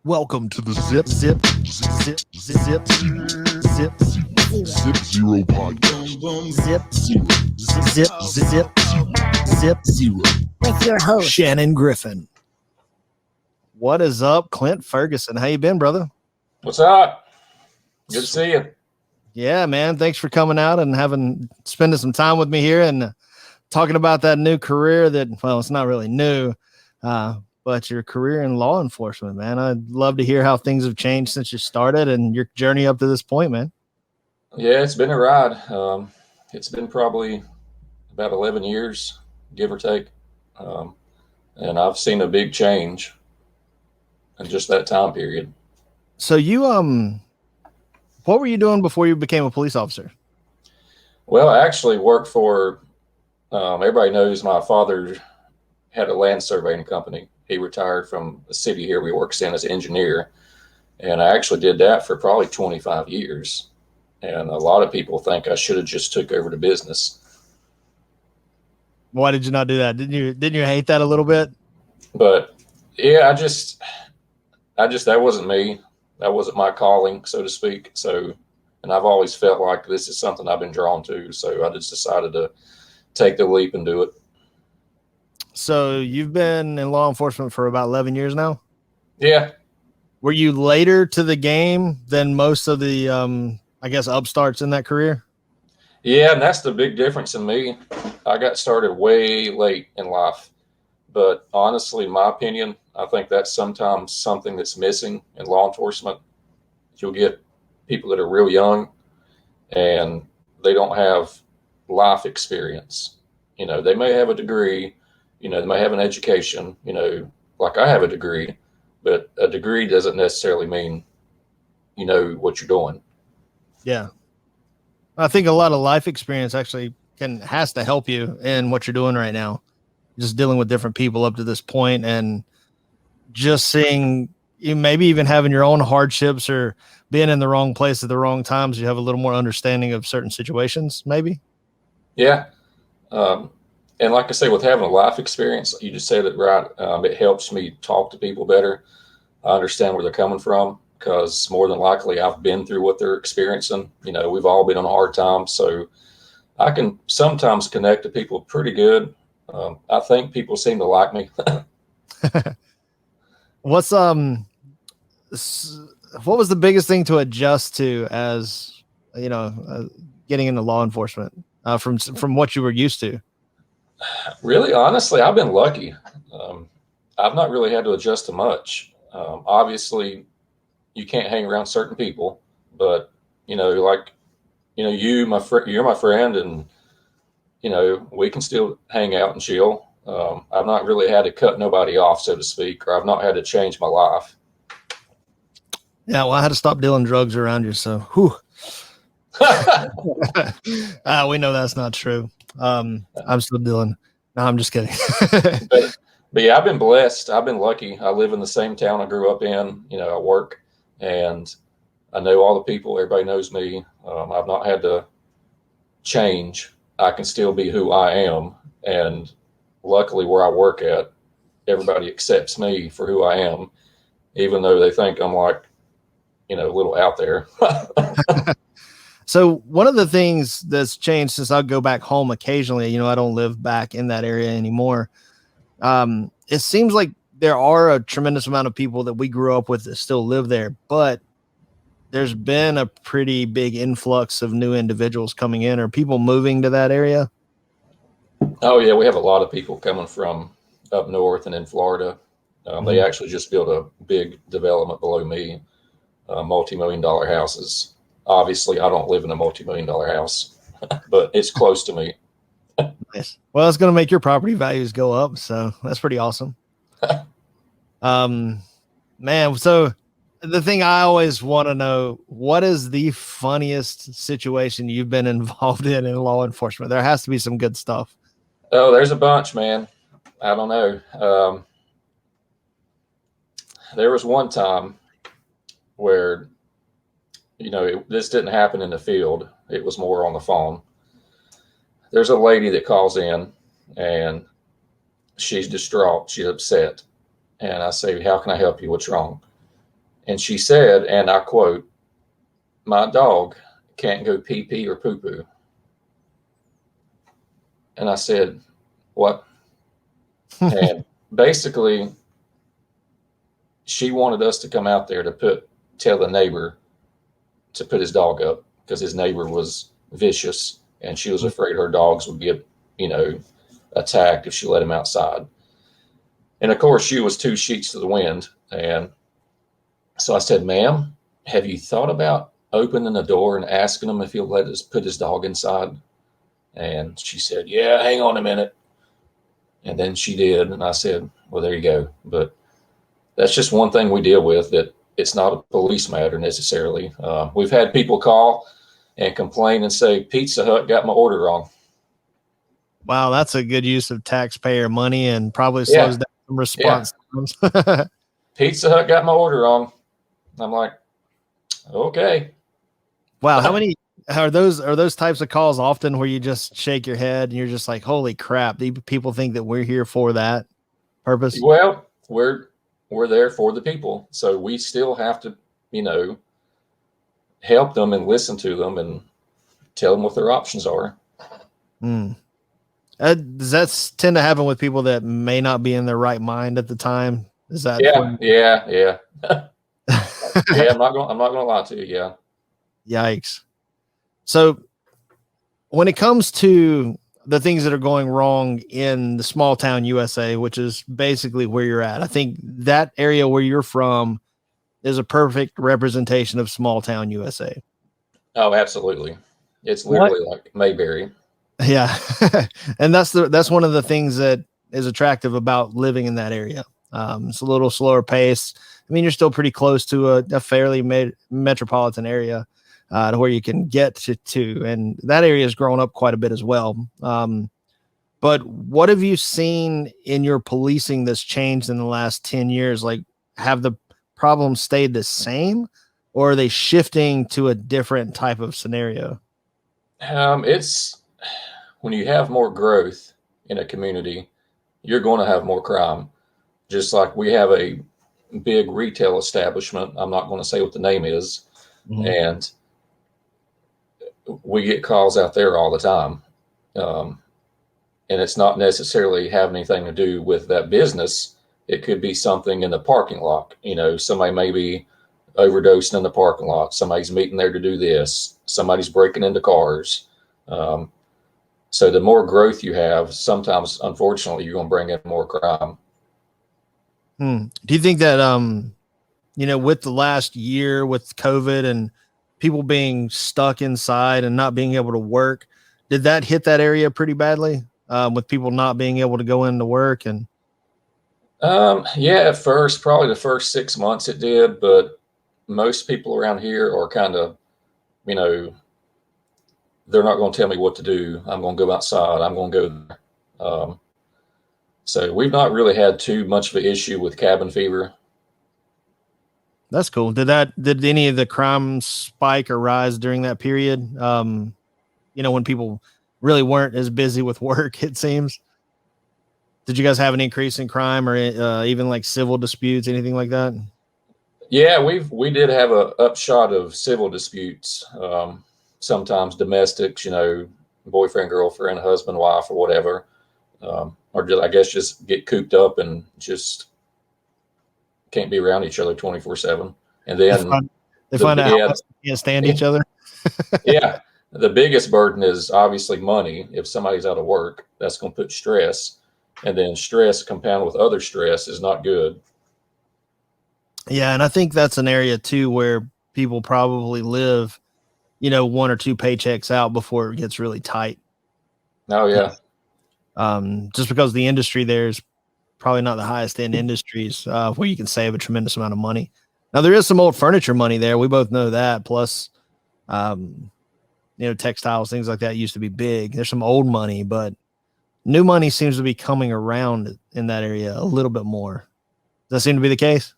Welcome to the Zip Zero podcast. Zip Zero with your host Shannon Griffin. What is up, Clint Ferguson? How you been, brother? What's up? Good to see you. Yeah, man. Thanks for coming out and spending some time with me here and talking about that new career that, well, it's not really new, but your career in law enforcement, man. I'd love to hear how things have changed since you started and your journey up to this point, man. Yeah, it's been a ride. It's been probably about 11 years, give or take. And I've seen a big change in just that time period. So you, what were you doing before you became a police officer? Well, I actually worked for, everybody knows my father had a land surveying company. He retired from the city here we works in as an engineer. And I actually did that for probably 25 years. And a lot of people think I should have just took over the business. Why did you not do that? Didn't you hate that a little bit? But yeah, I just that wasn't me. That wasn't my calling, so to speak. So, and I've always felt like this is something I've been drawn to. So I just decided to take the leap and do it. So you've been in law enforcement for about 11 years now? Yeah. Were you later to the game than most of the, I guess, upstarts in that career? Yeah, and that's the big difference in me. I got started way late in life. But honestly, in my opinion, I think that's sometimes something that's missing in law enforcement. You'll get people that are real young and they don't have life experience. You know, they may have a degree, you know, they may have an education, you know, like I have a degree, but a degree doesn't necessarily mean you know what you're doing. Yeah. I think a lot of life experience actually has to help you in what you're doing right now. Just dealing with different people up to this point and just seeing you maybe even having your own hardships or being in the wrong place at the wrong times. You have a little more understanding of certain situations, maybe. Yeah. And like I say, with having a life experience, you just said it right. It helps me talk to people better. I understand where they're coming from because more than likely I've been through what they're experiencing. You know, we've all been on hard times. So I can sometimes connect to people pretty good. I think people seem to like me. What was the biggest thing to adjust to as, you know, getting into law enforcement from what you were used to? Really, honestly, I've been lucky. I've not really had to adjust to much. Obviously, you can't hang around certain people, but you know, like, you know, you're my friend, and you know, we can still hang out and chill. I've not really had to cut nobody off, so to speak, or I've not had to change my life. Yeah, well, I had to stop dealing drugs around you, so whew. We know that's not true. I'm still dealing. No, I'm just kidding. but yeah, I've been blessed. I've been lucky. I live in the same town I grew up in. You know, I work and I know all the people. Everybody knows me. I've not had to change. I can still be who I am. And luckily where I work at, everybody accepts me for who I am, even though they think I'm like, you know, a little out there. So one of the things that's changed since I go back home occasionally, you know, I don't live back in that area anymore. It seems like there are a tremendous amount of people that we grew up with that still live there, but there's been a pretty big influx of new individuals coming in. Are people moving to that area? Oh yeah, we have a lot of people coming from up north and in Florida. They actually just built a big development below me, multi-million-dollar houses. Obviously, I don't live in a multi-million-dollar house, but it's close to me. Nice. Well, it's going to make your property values go up, so that's pretty awesome. Man, so the thing I always want to know, what is the funniest situation you've been involved in law enforcement? There has to be some good stuff. Oh, there's a bunch, man. I don't know. There was one time where, you know, this didn't happen in the field. It was more on the phone. There's a lady that calls in and she's distraught. She's upset. And I say, how can I help you? What's wrong? And she said, and I quote, "My dog can't go pee pee or poo poo." And I said, "What?" And basically, she wanted us to come out there to tell the neighbor to put his dog up because his neighbor was vicious and she was afraid her dogs would get, attacked if she let him outside. And of course, she was two sheets to the wind. And so I said, "Ma'am, have you thought about opening the door and asking him if he'll let us put his dog inside?" And she said, "Yeah, hang on a minute." And then she did. And I said, "Well, there you go." But that's just one thing we deal with, that it's not a police matter necessarily. We've had people call and complain and say, "Pizza Hut got my order wrong." Wow, that's a good use of taxpayer money and probably slows Yeah. down some Yeah. response times. "Pizza Hut got my order wrong." I'm like, okay. Wow, how many are those types of calls often where you just shake your head and you're just like, holy crap, people think that we're here for that purpose? Well, we're there for the people. So we still have to, help them and listen to them and tell them what their options are. Mm. Does that tend to happen with people that may not be in their right mind at the time? Is that Yeah. Yeah. Yeah. I'm not gonna lie to you. Yeah. Yikes. So when it comes to the things that are going wrong in the small town USA, which is basically where you're at, I think that area where you're from is a perfect representation of small town USA. Oh, absolutely. It's What? literally like Mayberry. Yeah. And that's one of the things that is attractive about living in that area. It's a little slower pace. I mean, you're still pretty close to a fairly metropolitan area to where you can get to, and that area has grown up quite a bit as well. But what have you seen in your policing that's changed in the last 10 years? Like, have the problems stayed the same, or are they shifting to a different type of scenario? It's when you have more growth in a community, you're going to have more crime. Just like we have a big retail establishment. I'm not going to say what the name is. Mhm. And we get calls out there all the time. And it's not necessarily have anything to do with that business. It could be something in the parking lot. Somebody may be overdosing in the parking lot. Somebody's meeting there to do this. Somebody's breaking into cars. So the more growth you have, sometimes, unfortunately, you're going to bring in more crime. Do you think that with the last year with COVID and people being stuck inside and not being able to work, did that hit that area pretty badly? With people not being able to go into work and Yeah, at first, probably the first 6 months it did, but most people around here are kind of, you know, they're not going to tell me what to do. I'm going to go outside. I'm going to go there. So we've not really had too much of an issue with cabin fever. that's cool. Did any of the crime spike or rise during that period? When people really weren't as busy with work, it seems. Did you guys have an increase in crime or even like civil disputes, anything like that? Yeah, we did have a upshot of civil disputes. Sometimes domestics, boyfriend, girlfriend, husband, wife, or whatever, or just, I guess, just get cooped up and just can't be around each other 24/7. And They then find, they find out how yeah, much they can't stand each other. yeah, the biggest burden is obviously money. If somebody's out of work, that's going to put stress, and then stress compounded with other stress is not good. Yeah, and I think that's an area too where people probably live, one or two paychecks out before it gets really tight. Oh yeah, Just because the industry there is probably not the highest end industries where you can save a tremendous amount of money. Now there is some old furniture money there. We both know that. Plus, um, textiles, things like that used to be big. There's some old money, but new money seems to be coming around in that area a little bit more. Does that seem to be the case?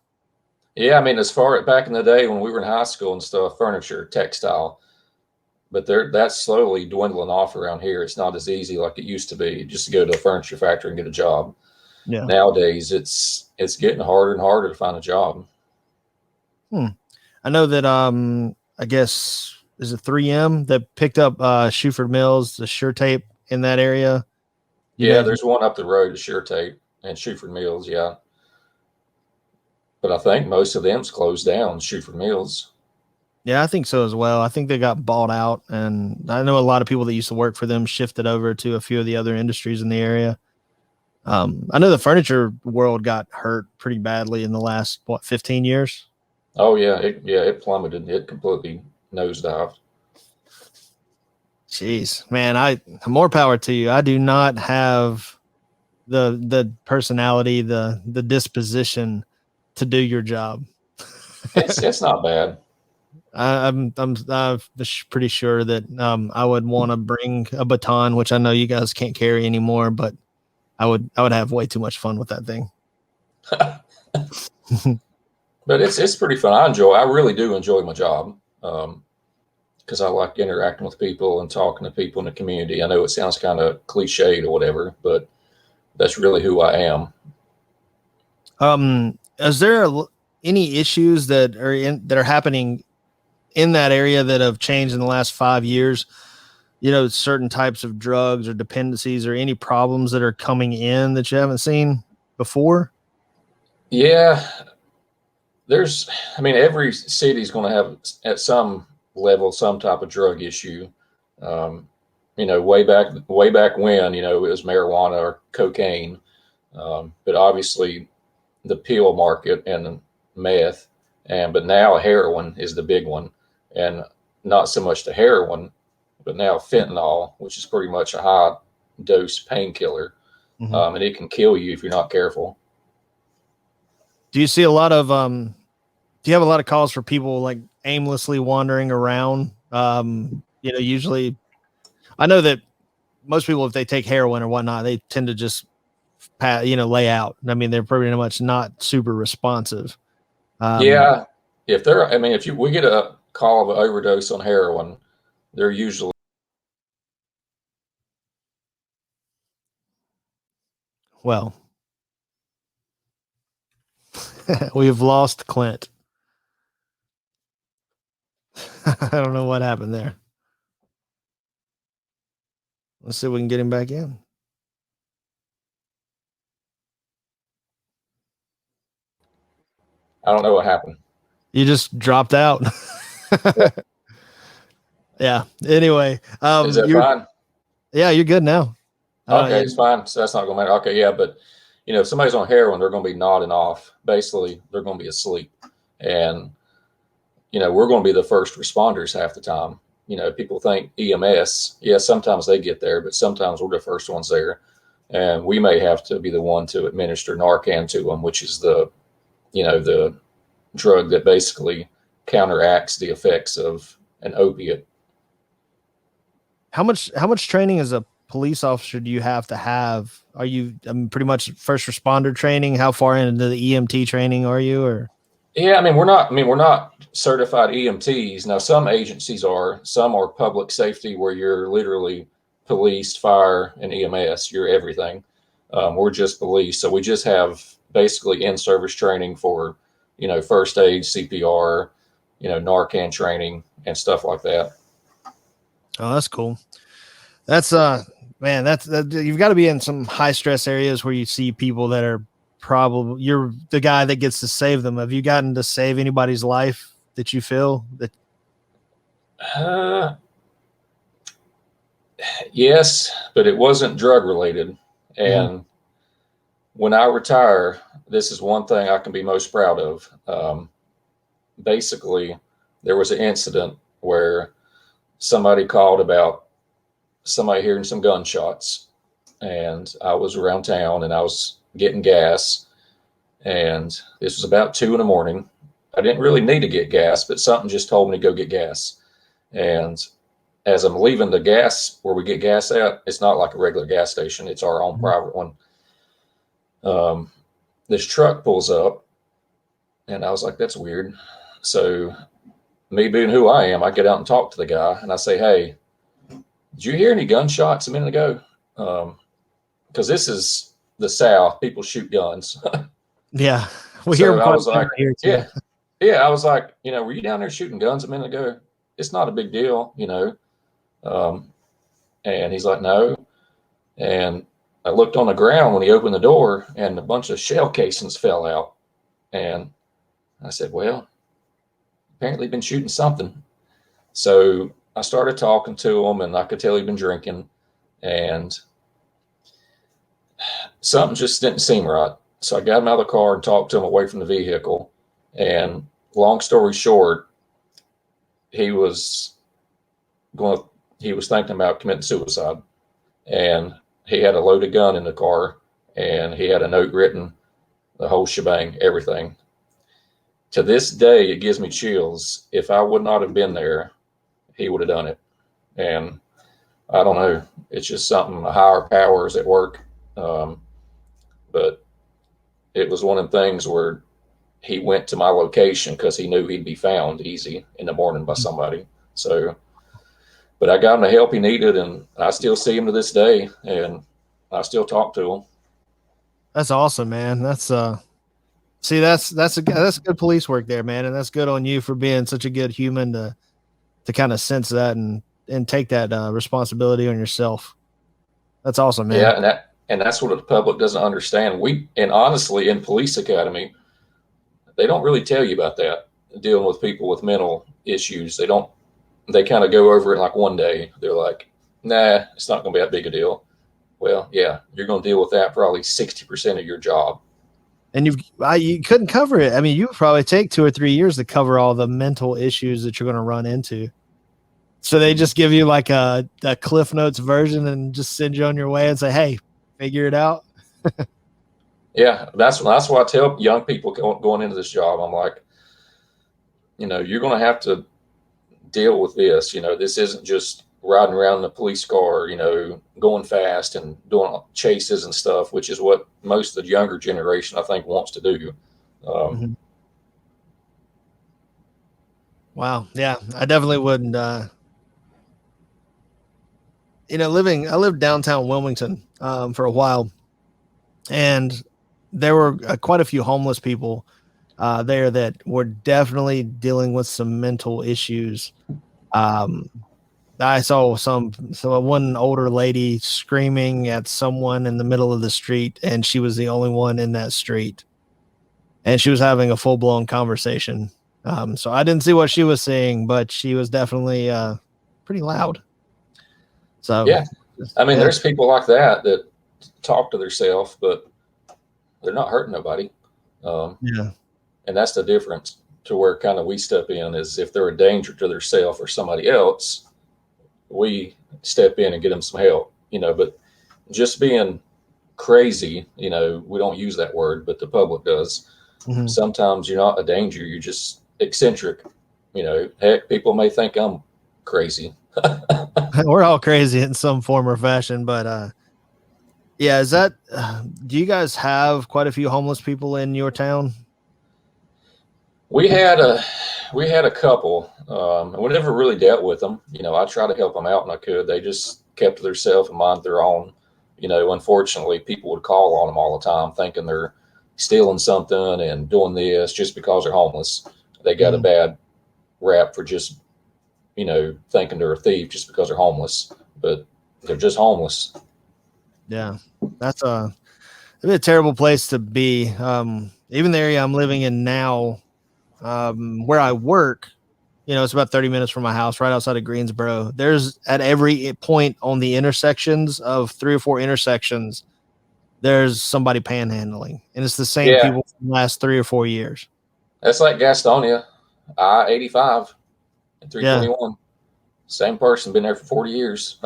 yeah. I mean, as far back in the day when we were in high school and stuff, furniture, textile, but that's slowly dwindling off around here. It's not as easy like it used to be just to go to a furniture factory and get a job. Yeah. Nowadays, it's getting harder and harder to find a job. Hmm. I know that I guess is it 3M that picked up Shuford Mills, the Sure Tape in that area. You Yeah, know, there's one up the road to Sure Tape and Shuford Mills. Yeah, but I think most of them's closed down. Shuford Mills. yeah, I think so as well. I think they got bought out, and I know a lot of people that used to work for them shifted over to a few of the other industries in the area. I know the furniture world got hurt pretty badly in the last 15 years. Oh yeah, it plummeted. It completely nosedived. Jeez, man, I more power to you. I do not have the personality, the disposition to do your job. It's not bad. I'm pretty sure that I would want to bring a baton, which I know you guys can't carry anymore, but I would have way too much fun with that thing. But it's pretty fun. I really do enjoy my job because I like interacting with people and talking to people in the community. I know it sounds kind of cliched or whatever, but that's really who I am. Is there any issues that are happening in that area that have changed in the last 5 years? You know, certain types of drugs or dependencies or any problems that are coming in that you haven't seen before? Yeah, I mean, every city's going to have at some level some type of drug issue. Um, way back when, it was marijuana or cocaine. But obviously, the pill market and meth, but now heroin is the big one, and not so much the heroin, but now fentanyl, which is pretty much a high dose painkiller, Mhm. and it can kill you if you're not careful. Do you see a lot of do you have a lot of calls for people like aimlessly wandering around? Usually I know that most people, if they take heroin or whatnot, they tend to just lay out. I mean, they're pretty much not super responsive. Um, Yeah, I mean, if we get a call of an overdose on heroin, they're usually well, we've lost Clint. I don't know what happened there. Let's see if we can get him back in. I don't know what happened. You just dropped out. Yeah. Yeah. Anyway, Is that you're fine? you're good now. Okay, Yeah. it's fine. So that's not going to matter. Okay, yeah, but if somebody's on heroin, they're going to be nodding off. Basically, they're going to be asleep, and we're going to be the first responders half the time. People think EMS. Yeah, sometimes they get there, but sometimes we're the first ones there, and we may have to be the one to administer Narcan to them, which is the drug that basically counteracts the effects of an opiate. How much training as a police officer do you have to have? Are you pretty much first responder training? How far into the EMT training are you? Or Yeah, I mean we're not certified EMTs. Now some agencies are, some are public safety where you're literally police, fire, and EMS. You're everything. We're just police, so we just have basically in-service training for first aid, CPR, Narcan training and stuff like that. oh, that's cool. That's man, you've got to be in some high stress areas where you see people that are probably you're the guy that gets to save them. Have you gotten to save anybody's life that you feel that? Uh, yes, but it wasn't drug related. Mhm. And when I retire, this is one thing I can be most proud of. Basically, there was an incident where somebody called about somebody hearing some gunshots, and I was around town and I was getting gas, and this was about 2 in the morning. I didn't really need to get gas, but something just told me to go get gas. And as I'm leaving the gas where we get gas at, it's not like a regular gas station; it's our own Mhm. private one. Um, this truck pulls up, and I was like, "That's weird." So, me being who I am, I get out and talk to the guy, and I say, "Hey, did you hear any gunshots a minute ago?" Because this is the South, people shoot guns. Yeah, we hear So them I quite was a bit like, right here too. "Yeah." Yeah, I was like, were you down there shooting guns a minute ago? It's not a big deal. Um, and he's like, no. And I looked on the ground when he opened the door, and a bunch of shell casings fell out. And I said, well, apparently been shooting something. So I started talking to him, and I could tell he'd been drinking, and something just didn't seem right. So I got him out of the car and talked to him away from the vehicle. And long story short, he was going. He was thinking about committing suicide, and he had a loaded gun in the car, and he had a note written, the whole shebang, everything. To this day, it gives me chills. If I would not have been there, he would have done it. And I don't know. It's just something, a higher powers at work. But it was one of the things where he went to my location because he knew he'd be found easy in the morning by somebody. So, but I got him the help he needed, and I still see him to this day, and I still talk to him. That's awesome, man. See, that's good police work there, man, and that's good on you for being such a good human to kind of sense that and take that responsibility on yourself. That's awesome, man. Yeah, and that's what the public doesn't understand. And honestly, in police academy, they don't really tell you about that, dealing with people with mental issues. They kind of go over it like one day. They're like, nah, it's not going to be that big a deal. Well, yeah, you're going to deal with that probably 60% of your job. And you couldn't cover it. I mean, you would probably take 2 or 3 years to cover all the mental issues that you're going to run into. So they just give you like a Cliff Notes version and just send you on your way and say, hey, figure it out. Yeah, that's why I tell young people going into this job, I'm like, you're going to have to deal with this. This isn't just riding around in a police car, going fast and doing chases and stuff, which is what most of the younger generation, I think, wants to do. Mm-hmm. Wow. Yeah, I definitely wouldn't. I lived downtown Wilmington for a while, and there were quite a few homeless people there that were definitely dealing with some mental issues. Um, I saw one older lady screaming at someone in the middle of the street, and she was the only one in that street, and she was having a full blown conversation. So I didn't see what she was saying, but she was definitely pretty loud. So yeah, I mean, yeah. there's people like that talk to themselves, but they're not hurting nobody. Yeah. And that's the difference to where kind of we step in is if they're a danger to themselves or somebody else, we step in and get them some help, but just being crazy, we don't use that word, but the public does. Mm-hmm. Sometimes you're not a danger. You're just eccentric. Heck, people may think I'm crazy. We're all crazy in some form or fashion, but yeah, is that do you guys have quite a few homeless people in your town? We had a couple, and we never really dealt with them. I tried to help them out when I could. They just kept to themselves and mind their own. Unfortunately, people would call on them all the time, thinking they're stealing something and doing this just because they're homeless. They got a bad rap for just, thinking they're a thief just because they're homeless, but they're just homeless. Yeah, that's it'd be a terrible place to be. Even the area I'm living in now, where I work, it's about 30 minutes from my house, right outside of Greensboro. There's at every point on the intersections of 3 or 4 intersections, there's somebody panhandling, and it's the same Yeah, people from the last 3 or 4 years. that's like Gastonia, I-85 and Yeah. 321. Same person, been there for 40 years.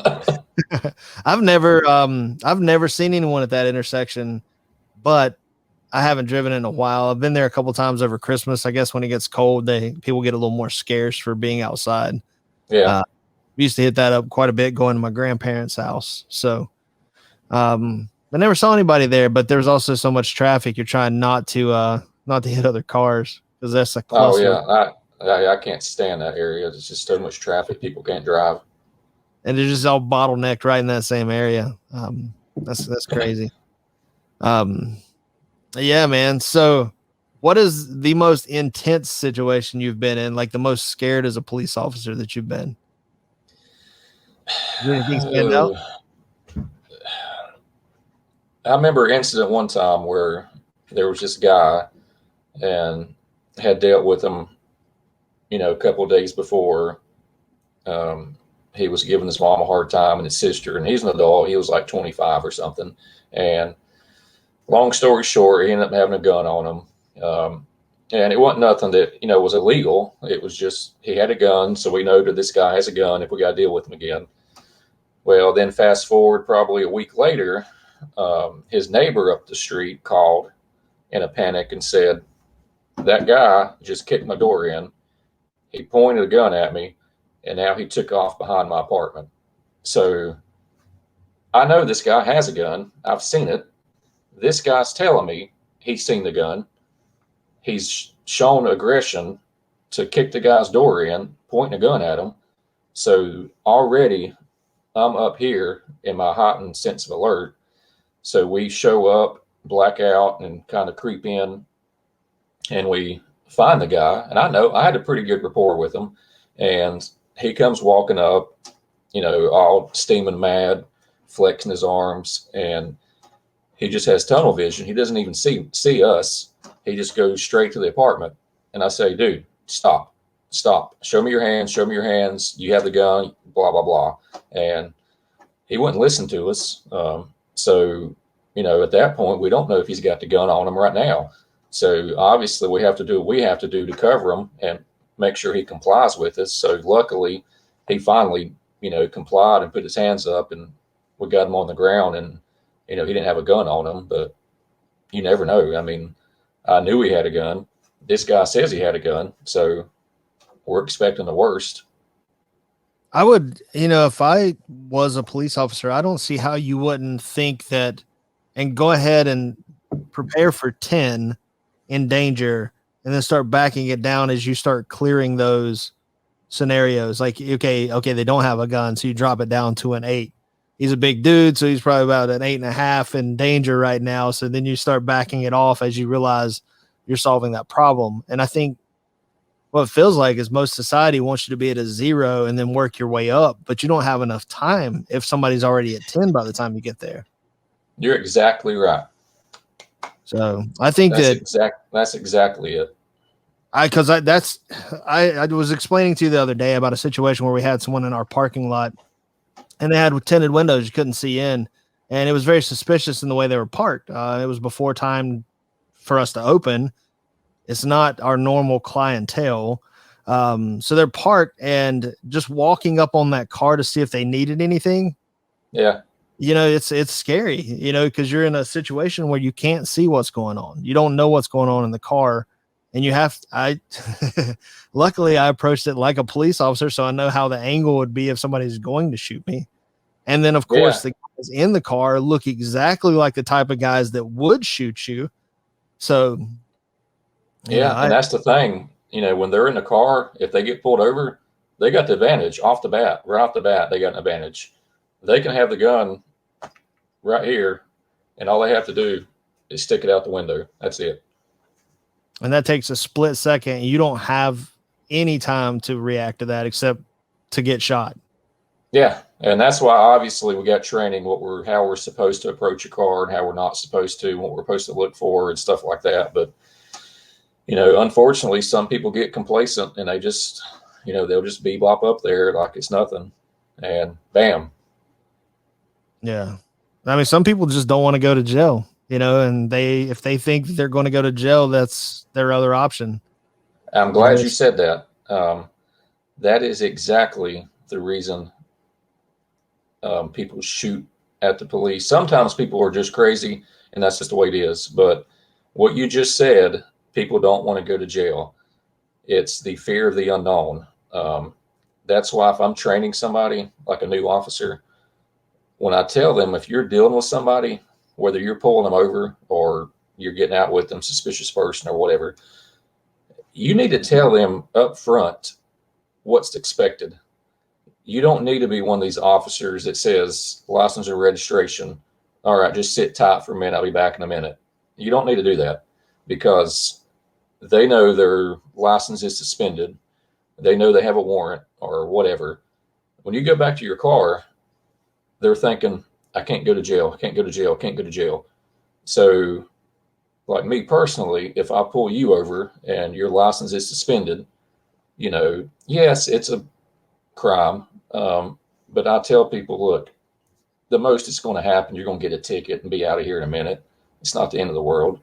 I've never seen anyone at that intersection, but I haven't driven in a while. I've been there a couple times over Christmas. I guess when it gets cold, people get a little more scarce for being outside. Yeah. We used to hit that up quite a bit going to my grandparents' house. So I never saw anybody there, but there's also so much traffic. You're trying not to hit other cars because that's a Oh cluster. yeah. I can't stand that area. There's just so much traffic. People can't drive. And they're just all bottlenecked right in that same area. That's crazy. Yeah, man. So What is the most intense situation you've been in? Like the most scared as a police officer that you've been? Is there anything stand out? I remember an incident one time where there was this guy and had dealt with him, a couple of days before. Um, he was giving his mom a hard time and his sister, and he's an adult. He was like 25 or something. And long story short, he ended up having a gun on him. And it wasn't nothing that, was illegal. It was just he had a gun. So we know that this guy has a gun if we got to deal with him again. Well, then fast forward probably a week later, his neighbor up the street called in a panic and said, that guy just kicked my door in. He pointed a gun at me, and now he took off behind my apartment. So I know this guy has a gun. I've seen it. This guy's telling me he's seen the gun. He's shown aggression to kick the guy's door in, pointing a gun at him. So already I'm up here in my heightened sense of alert. So we show up, black out, and kind of creep in, and we find the guy. And I know I had a pretty good rapport with him. And he comes walking up, all steaming mad, flexing his arms, and he just has tunnel vision. He doesn't even see us. He just goes straight to the apartment. And I say, dude, stop. Show me your hands. You have the gun, blah, blah, blah. And he wouldn't listen to us. So, at that point, we don't know if he's got the gun on him right now. So obviously we have to do what we have to do to cover him and make sure he complies with us. So luckily he finally, complied and put his hands up, and we got him on the ground, and, he didn't have a gun on him, but you never know. I mean, I knew he had a gun. This guy says he had a gun. So we're expecting the worst. I would, if I was a police officer, I don't see how you wouldn't think that and go ahead and prepare for 10 in danger and then start backing it down as you start clearing those scenarios. Like, okay, they don't have a gun, so you drop it down to an 8. He's a big dude, so he's probably about an 8.5 in danger right now. So then you start backing it off as you realize you're solving that problem. And I think what it feels like is most society wants you to be at a 0 and then work your way up, but you don't have enough time if somebody's already at 10 by the time you get there. You're exactly right. So I think that's exactly it. I was explaining to you the other day about a situation where we had someone in our parking lot and they had tinted windows you couldn't see in, and it was very suspicious in the way they were parked. It was before time for us to open. It's not our normal clientele. So they're parked and just walking up on that car to see if they needed anything. Yeah. It's scary, because you're in a situation where you can't see what's going on. You don't know what's going on in the car. And luckily I approached it like a police officer, so I know how the angle would be if somebody's going to shoot me. And then, of course, the guys in the car look exactly like the type of guys that would shoot you. So, and that's the thing. When they're in the car, if they get pulled over, they got the advantage right off the bat. They got an advantage. They can have the gun right here, and all they have to do is stick it out the window. That's it. And that takes a split second. You don't have any time to react to that except to get shot. Yeah, and that's why obviously we got training how we're supposed to approach a car and how we're not supposed to, what we're supposed to look for and stuff like that. But unfortunately, some people get complacent and they just, they'll just bebop up there like it's nothing, and bam. Yeah, I mean, some people just don't want to go to jail. And if they think they're going to go to jail, that's their other option. I'm glad you said that. That is exactly the reason people shoot at the police. Sometimes people are just crazy, and that's just the way it is. But what you just said, people don't want to go to jail. It's the fear of the unknown. That's why if I'm training somebody, like a new officer, when I tell them, if you're dealing with somebody, whether you're pulling them over or you're getting out with them, suspicious person or whatever, you need to tell them up front what's expected. You don't need to be one of these officers that says license or registration. All right, just sit tight for a minute. I'll be back in a minute. You don't need to do that, because they know their license is suspended. They know they have a warrant or whatever. When you go back to your car, they're thinking, I can't go to jail. I can't go to jail. I can't go to jail. So, like me personally, if I pull you over and your license is suspended, yes, it's a crime. But I tell people, look, the most that's going to happen, you're going to get a ticket and be out of here in a minute. It's not the end of the world.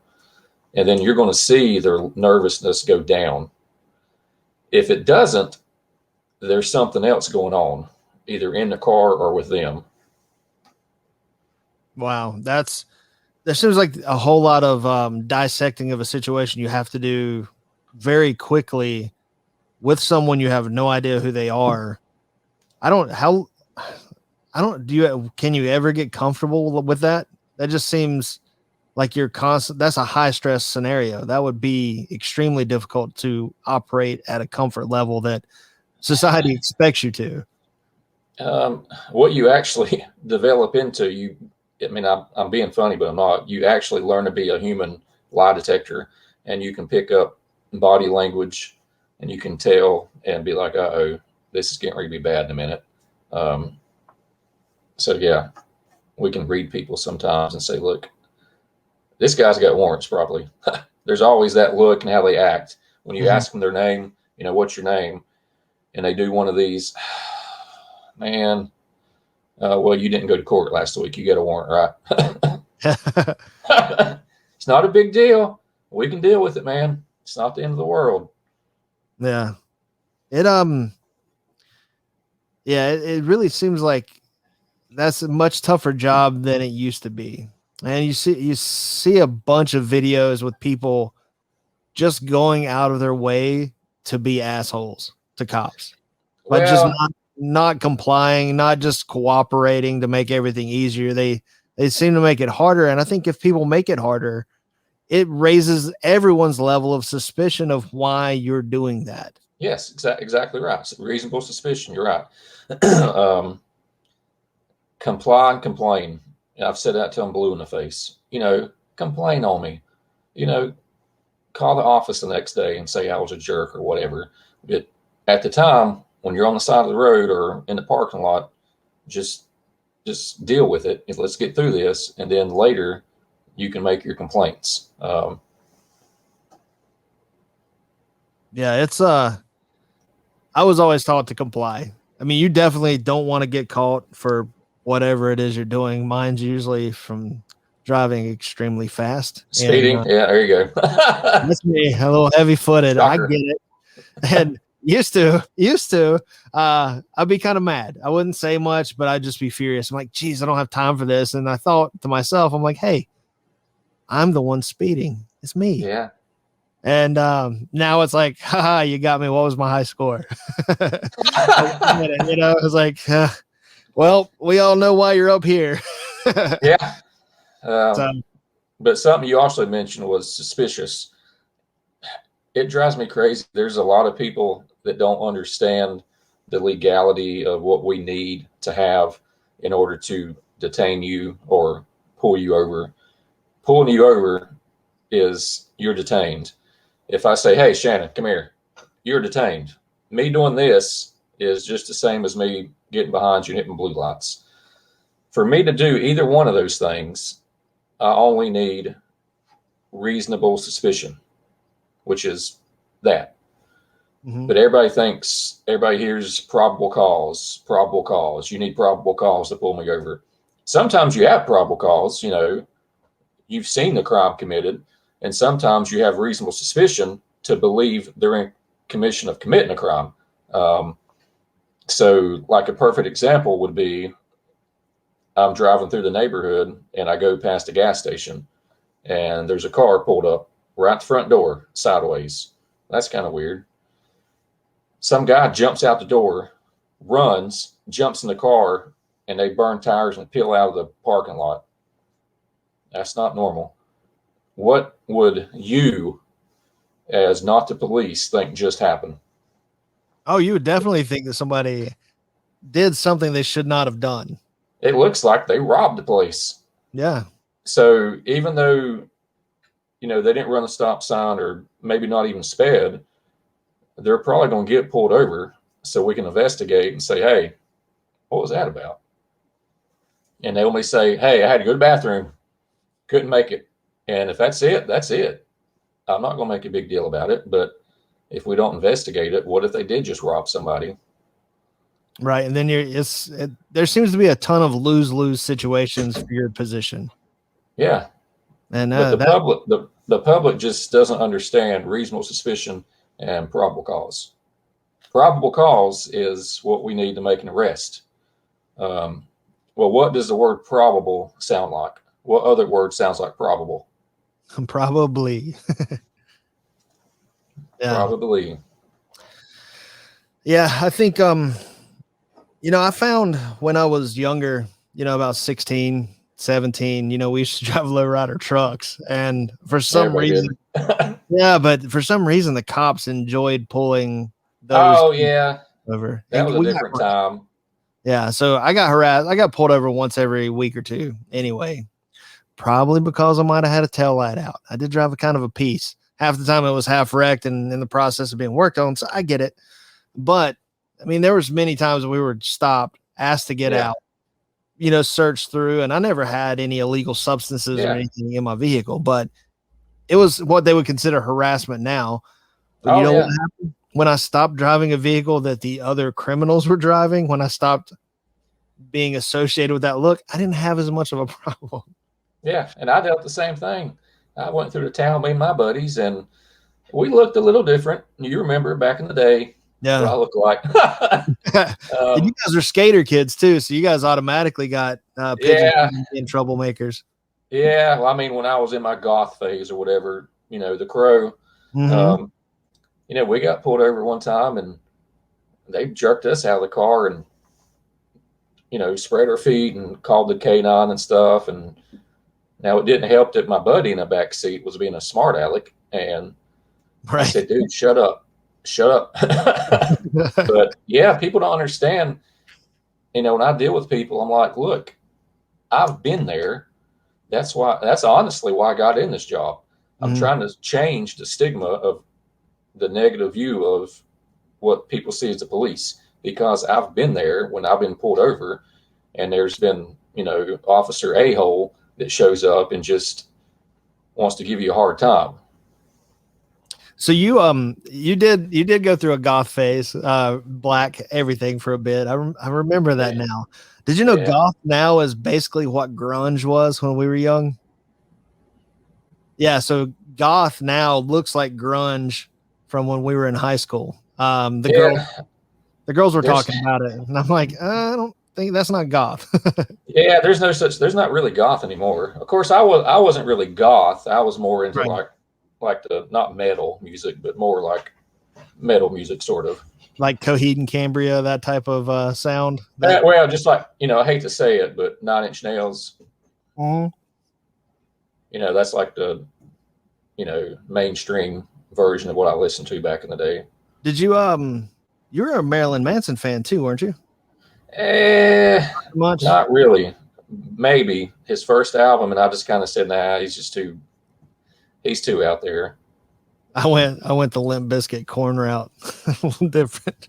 And then you're going to see their nervousness go down. If it doesn't, there's something else going on, either in the car or with them. Wow. There seems like a whole lot of dissecting of a situation you have to do very quickly with someone you have no idea who they are. Can you ever get comfortable with that? That just seems like that's a high stress scenario. That would be extremely difficult to operate at a comfort level that society expects you to. What you actually develop into, I'm being funny, but I'm not. You actually learn to be a human lie detector, and you can pick up body language, and you can tell and be like, uh-oh, this is getting ready to be bad in a minute. So yeah, we can read people sometimes and say, look, this guy's got warrants probably. There's always that look and how they act. When you ask them their name, what's your name? And they do one of these, man, well, you didn't go to court last week. You got a warrant, right? It's not a big deal. We can deal with it, man. It's not the end of the world. Yeah. It really seems like that's a much tougher job than it used to be. And you see a bunch of videos with people just going out of their way to be assholes to cops, but just not complying, not just cooperating to make everything easier. They seem to make it harder. And I think if people make it harder, it raises everyone's level of suspicion of why you're doing that. Yes, exactly right. Reasonable suspicion. You're right. Comply and complain. I've said that till I'm blue in the face. Complain on me. Call the office the next day and say I was a jerk or whatever. But at the time, when you're on the side of the road or in the parking lot, just deal with it. Let's get through this, and then later you can make your complaints. Yeah, it's I was always taught to comply. I mean, you definitely don't want to get caught for whatever it is you're doing. Mine's usually from driving extremely fast. Speeding. Yeah, there you go. That's me, a little heavy footed. I get it. And used to, I'd be kind of mad. I wouldn't say much, but I'd just be furious. I'm like, geez, I don't have time for this. And I thought to myself, I'm like, hey, I'm the one speeding. It's me. Yeah. And now it's like, haha, you got me. What was my high score? It was like, well, we all know why you're up here. Yeah. But something you also mentioned was suspicious. It drives me crazy. There's a lot of people that don't understand the legality of what we need to have in order to detain you or pull you over. Pulling you over is you're detained. If I say, hey, Shannon, come here, you're detained. Me doing this is just the same as me getting behind you and hitting blue lights. For me to do either one of those things, I only need reasonable suspicion, which is that. Mm-hmm. But everybody hears probable cause. You need probable cause to pull me over. Sometimes you have probable cause, you've seen the crime committed, and sometimes you have reasonable suspicion to believe they're in commission of committing a crime. So like a perfect example would be, I'm driving through the neighborhood and I go past a gas station and there's a car pulled up right at the front door sideways. That's kind of weird. Some guy jumps out the door, runs, jumps in the car, and they burn tires and peel out of the parking lot. That's not normal. What would you, as not the police, think just happened? Oh, you would definitely think that somebody did something they should not have done. It looks like they robbed the place. Yeah. So even though they didn't run a stop sign or maybe not even sped, they're probably going to get pulled over so we can investigate and say, hey, what was that about? And they only say, hey, I had to go to the bathroom, couldn't make it. And if that's it, that's it. I'm not going to make a big deal about it. But if we don't investigate it, what if they did just rob somebody? Right. And then there seems to be a ton of lose-lose situations for your position. Yeah. And but the public just doesn't understand reasonable suspicion and probable cause. Probable cause is what we need to make an arrest. Well, what does the word probable sound like? What other word sounds like probable? Probably. Yeah. Probably. Yeah, I think I found when I was younger, about 16, 17, we used to drive lowrider trucks, and for some reason yeah, but for some reason the cops enjoyed pulling those over. That was a different time. Yeah, so I got harassed. I got pulled over once every week or two anyway. Probably because I might have had a tail light out. I did drive a kind of a piece. Half the time it was half wrecked and in the process of being worked on, so I get it. But I mean, there was many times we were stopped, asked to get out, searched through, and I never had any illegal substances or anything in my vehicle, but it was what they would consider harassment now. But what happened? When I stopped driving a vehicle that the other criminals were driving, when I stopped being associated with that look, I didn't have as much of a problem. Yeah, and I dealt the same thing. I went through the town, me and my buddies, and we looked a little different. You remember back in the day what I look like. And you guys are skater kids too, so you guys automatically got in troublemakers. Yeah, well, I mean, when I was in my goth phase or whatever, the Crow, we got pulled over one time and they jerked us out of the car and, spread our feet and called the K9 and stuff. And now it didn't help that my buddy in the back seat was being a smart aleck. And I said, dude, shut up. But yeah, people don't understand. When I deal with people, I'm like, look, I've been there. That's honestly why I got in this job. I'm trying to change the stigma of the negative view of what people see as the police, because I've been there when I've been pulled over and there's been, Officer A-hole that shows up and just wants to give you a hard time. So you did go through a goth phase, black everything for a bit. I remember that now. Did you know goth now is basically what grunge was when we were young? Yeah, so goth now looks like grunge from when we were in high school. The girls were talking about it, and I'm like, I don't think that's not goth. Yeah, there's not really goth anymore. Of course, I wasn't really goth. I was more into like the not metal music, but more like metal music, sort of like Coheed and Cambria, that type of sound. Well, just like I hate to say it, but 9 Inch Nails. That's like the mainstream version of what I listened to back in the day. Did you you were a Marilyn Manson fan too, weren't you? Much? Not really. Maybe his first album, and I just kind of said, nah, he's too out there. I went the Limp Bizkit Korn route. Different.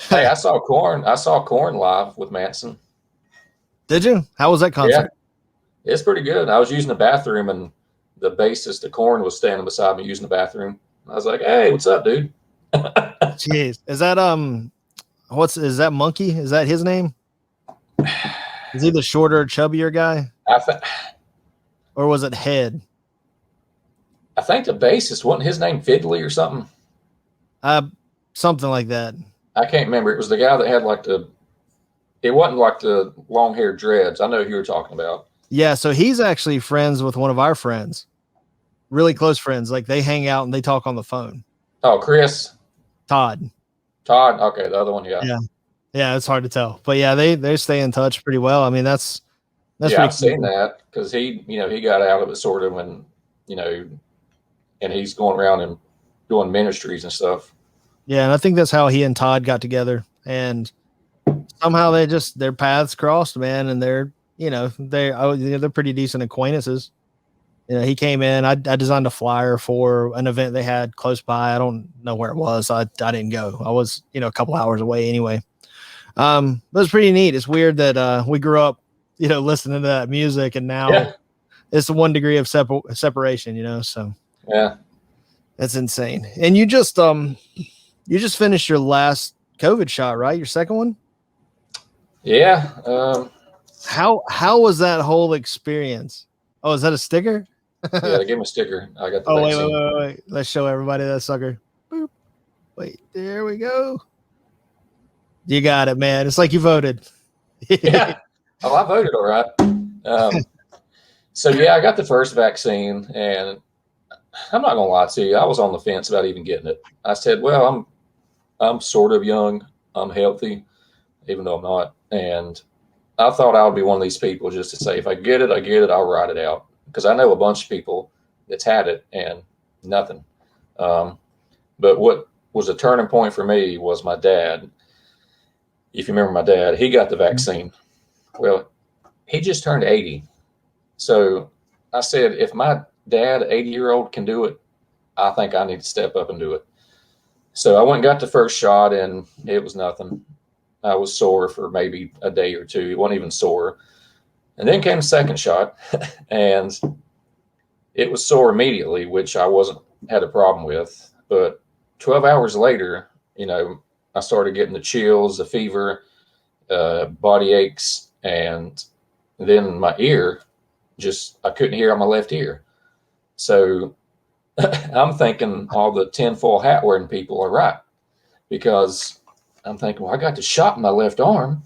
Hey, I saw Korn live with Manson. Did you? How was that concert? Yeah, it's pretty good. I was using the bathroom, and the bassist of Korn was standing beside me using the bathroom. I was like, "Hey, what's up, dude?" Jeez, is that is that Monkey? Is that his name? Is he the shorter, chubbier guy? Or was it Head? I think the bassist, wasn't his name Fiddly or something? Something like that. I can't remember. It was the guy that had it wasn't like the long hair dreads. I know who you're talking about. Yeah, so he's actually friends with one of our friends. Really close friends. Like they hang out and they talk on the phone. Oh, Chris? Todd. Okay, the other one, yeah. Yeah, it's hard to tell. But yeah, they stay in touch pretty well. I mean, that's I've seen that because he got out of it sort of when, and he's going around and doing ministries and stuff. Yeah, and I think that's how he and Todd got together. And somehow their paths crossed, man, and they're pretty decent acquaintances. He came in. I designed a flyer for an event they had close by. I don't know where it was. I didn't go. I was, a couple hours away anyway. But it's pretty neat. It's weird that we grew up, listening to that music, and now it's the 1 degree of separation. So yeah, that's insane. And you just finished your last COVID shot, right? Your second one? Yeah. How was that whole experience? Oh, is that a sticker? Yeah, they gave me a sticker. I got the Oh, vaccine. wait. Let's show everybody that sucker. Boop. Wait, there we go. You got it, man. It's like you voted. Yeah. Oh, I voted all right. So yeah, I got the first vaccine, and I'm not gonna lie to you, I was on the fence about even getting it. I said, well, I'm sort of young, I'm healthy, even though I'm not, and I thought I would be one of these people just to say, if I get it, I get it, I'll ride it out, because I know a bunch of people that's had it and nothing. But what was a turning point for me was my dad. If you remember my dad, he got the vaccine. Well, he just turned 80. So I said, if my dad, 80-year-old, can do it, I think I need to step up and do it. So I went and got the first shot, and it was nothing. I was sore for maybe a day or two. It wasn't even sore. And then came the second shot, and it was sore immediately, which I had a problem with. But 12 hours later, I started getting the chills, the fever, body aches, and then my ear, I couldn't hear on my left ear. So I'm thinking all the tinfoil hat wearing people are right, because I'm thinking, well, I got the shot in my left arm.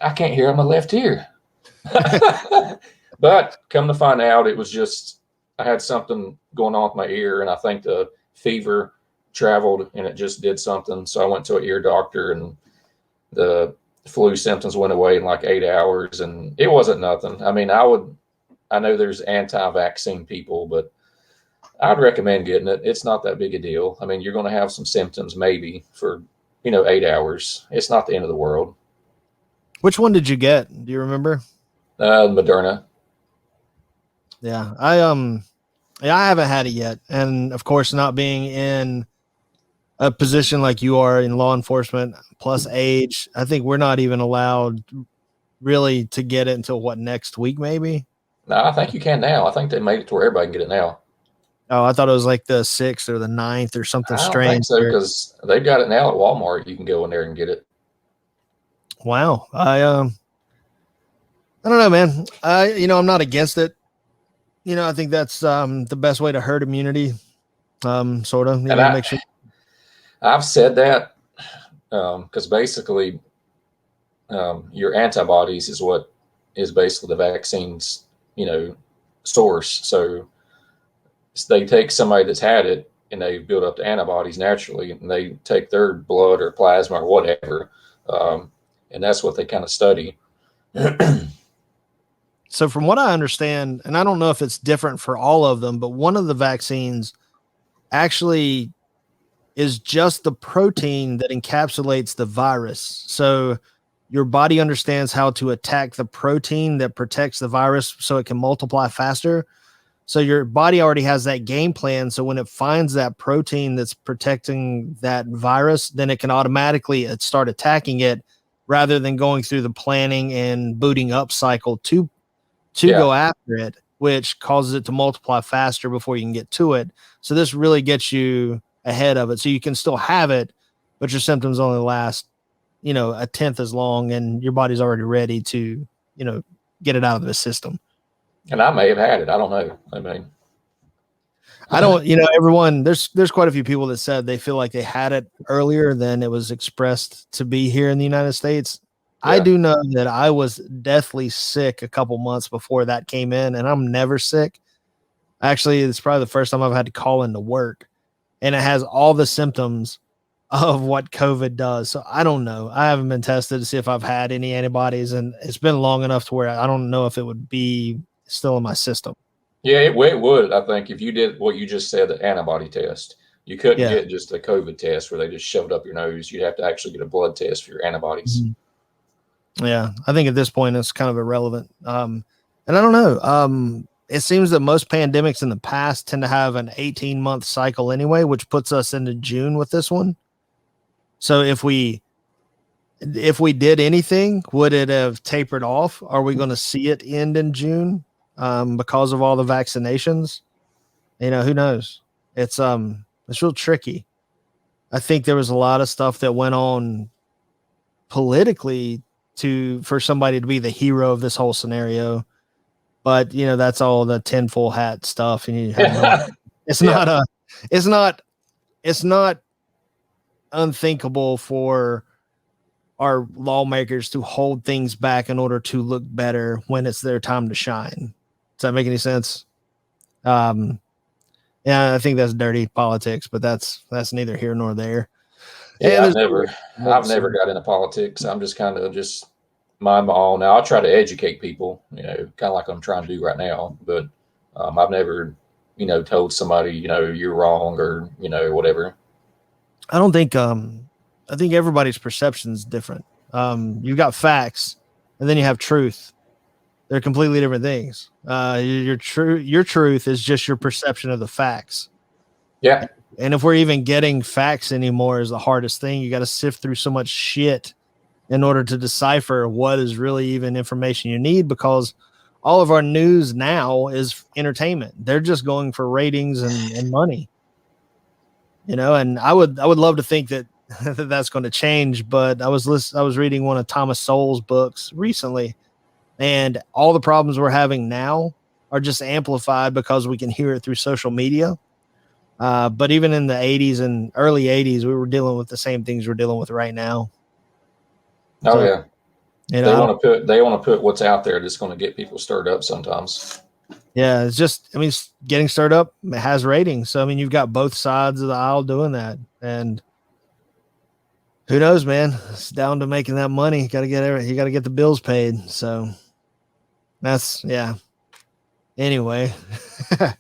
I can't hear on my left ear. But come to find out, it was just, I had something going on with my ear, and I think the fever traveled and it just did something. So I went to an ear doctor, and the flu symptoms went away in like 8 hours, and it wasn't nothing. I mean, I know there's anti-vaccine people, but I'd recommend getting it. It's not that big a deal. I mean, you're going to have some symptoms maybe for, 8 hours. It's not the end of the world. Which one did you get? Do you remember? Moderna. Yeah, I haven't had it yet, and of course, not being in a position like you are in law enforcement, plus age, I think we're not even allowed really to get it until next week, maybe. No, I think you can now. I think they made it to where everybody can get it now. Oh, I thought it was like the 6th or the 9th or something strange. I don't think so, because they've got it now at Walmart. You can go in there and get it. Wow. I don't know, man. I'm not against it. I think that's the best way to herd immunity. Sort of. Make sure. I've said that because basically your antibodies is what is basically the vaccine's, source. So they take somebody that's had it, and they build up the antibodies naturally, and they take their blood or plasma or whatever, and that's what they kind of study. So from what I understand, and I don't know if it's different for all of them, but one of the vaccines actually is just the protein that encapsulates the virus. So your body understands how to attack the protein that protects the virus so it can multiply faster. So your body already has that game plan. So when it finds that protein that's protecting that virus, then it can automatically start attacking it, rather than going through the planning and booting up cycle to go after it, which causes it to multiply faster before you can get to it. So this really gets you ahead of it. So you can still have it, but your symptoms only last, a tenth as long, and your body's already ready to, get it out of the system. And I may have had it. I don't know. I mean, I don't, everyone, there's quite a few people that said they feel like they had it earlier than it was expressed to be here in the United States. Yeah. I do know that I was deathly sick a couple months before that came in, and I'm never sick. Actually, it's probably the first time I've had to call into work, and it has all the symptoms of what COVID does. So I don't know. I haven't been tested to see if I've had any antibodies, and it's been long enough to where I don't know if it would be still in my system. Yeah, it would. I think if you did what you just said, the antibody test, you couldn't get just a COVID test where they just shoved up your nose. You'd have to actually get a blood test for your antibodies. Mm-hmm. Yeah, I think at this point it's kind of irrelevant. And I don't know. it seems that most pandemics in the past tend to have an 18-month cycle anyway, which puts us into June with this one. So if we did anything, would it have tapered off? Are we going to see it end in June because of all the vaccinations? Who knows? It's real tricky. I think there was a lot of stuff that went on politically for somebody to be the hero of this whole scenario. But that's all the tinfoil hat stuff, and you have no idea. It's not unthinkable for our lawmakers to hold things back in order to look better when it's their time to shine. Does that make any sense? Yeah, I think that's dirty politics, but that's neither here nor there. Yeah, I've never got into politics. I'm just kind of mind my own. Now I'll try to educate people, kind of like I'm trying to do right now. But I've never, told somebody, you're wrong or whatever. I don't think. I think everybody's perception is different. You've got facts, and then you have truth. They're completely different things. Your truth is just your perception of the facts. Yeah. And if we're even getting facts anymore is the hardest thing. You got to sift through so much shit in order to decipher what is really even information you need, because all of our news now is entertainment. They're just going for ratings and money. And I would love to think that that's going to change, but I was reading one of Thomas Sowell's books recently, and all the problems we're having now are just amplified because we can hear it through social media. But even in the 80s and early 80s, we were dealing with the same things we're dealing with right now. Oh, so, yeah. They want to put what's out there that's going to get people stirred up sometimes. Yeah, it's getting stirred up. It has ratings. So, you've got both sides of the aisle doing that. And who knows, man? It's down to making that money. You got to get the bills paid. So that's, yeah. Anyway, so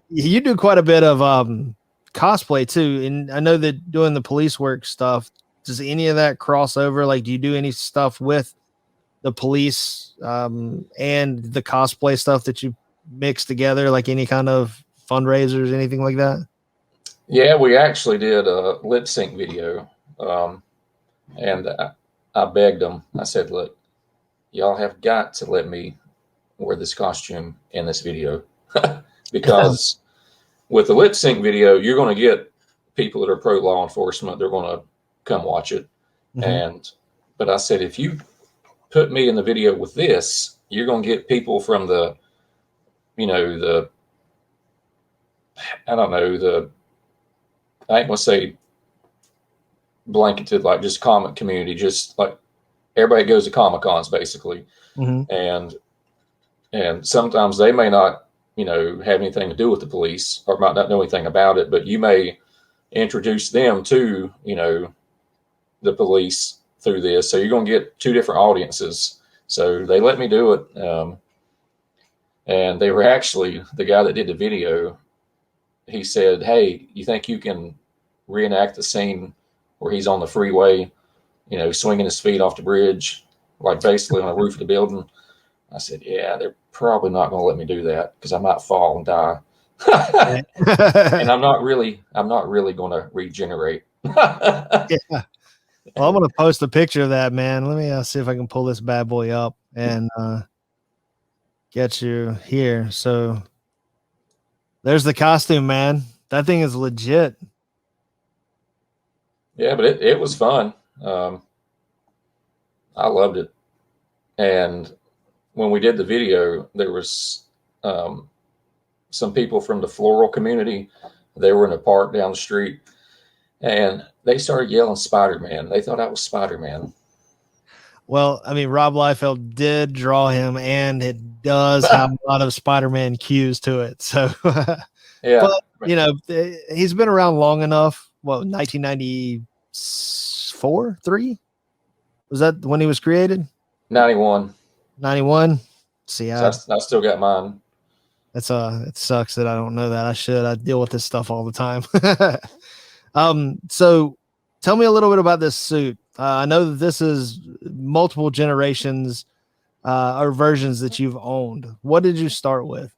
you do quite a bit of cosplay too. And I know that doing the police work stuff, does any of that cross over? Like, do you do any stuff with the police and the cosplay stuff that you mix together, like any kind of fundraisers, anything like that? Yeah, we actually did a lip sync video. And I begged them. I said, look, y'all have got to let me wear this costume in this video. Because with the lip sync video, you're going to get people that are pro law enforcement. They're going to come watch it. Mm-hmm. But I said, if you put me in the video with this, you're going to get people from I ain't going to say blanketed, like just comic community, just like everybody goes to Comic-Cons basically. Mm-hmm. And sometimes they may not, have anything to do with the police or might not know anything about it, but you may introduce them to, the police through this. So you're going to get two different audiences. So they let me do it. And they were actually, the guy that did the video, he said, hey, you think you can reenact the scene where he's on the freeway, swinging his feet off the bridge, like basically on the roof of the building? I said, yeah, they're probably not going to let me do that because I might fall and die. And I'm not really going to regenerate. Yeah. Well, I'm going to post a picture of that, man. Let me see if I can pull this bad boy up and get you here. So there's the costume, man. That thing is legit. Yeah, but it was fun. I loved it. And when we did the video, there was some people from the floral community. They were in a park down the street, and they started yelling Spider-Man. They thought I was Spider-Man. Well, Rob Liefeld did draw him, and it does have a lot of Spider-Man cues to it. So, yeah, but he's been around long enough. Well, 1994, 3? Was that when he was created? 91. 91. See, I still got mine. It sucks that I don't know that. I deal with this stuff all the time. So tell me a little bit about this suit. I know that this is multiple generations or versions that you've owned. What did you start with?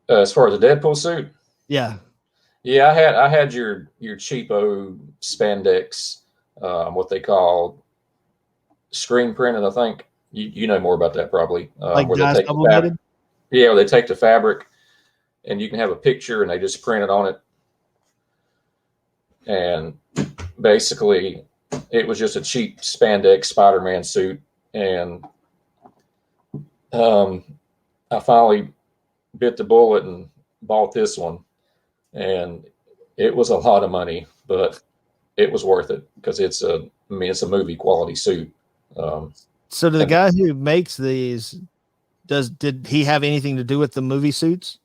As far as the Deadpool suit, Yeah. yeah, I had your cheapo spandex, what they call screen printed. I think you know more about that probably. Like Where they guys take the double-bitted? yeah, where they take the fabric and you can have a picture and they just print it on it. And basically, it was just a cheap spandex Spider-Man suit. And um, I finally bit the bullet and bought this one. And it was a lot of money, but it was worth it because it's a movie quality suit. Um, So the and guy who makes these, did he have anything to do with the movie suits?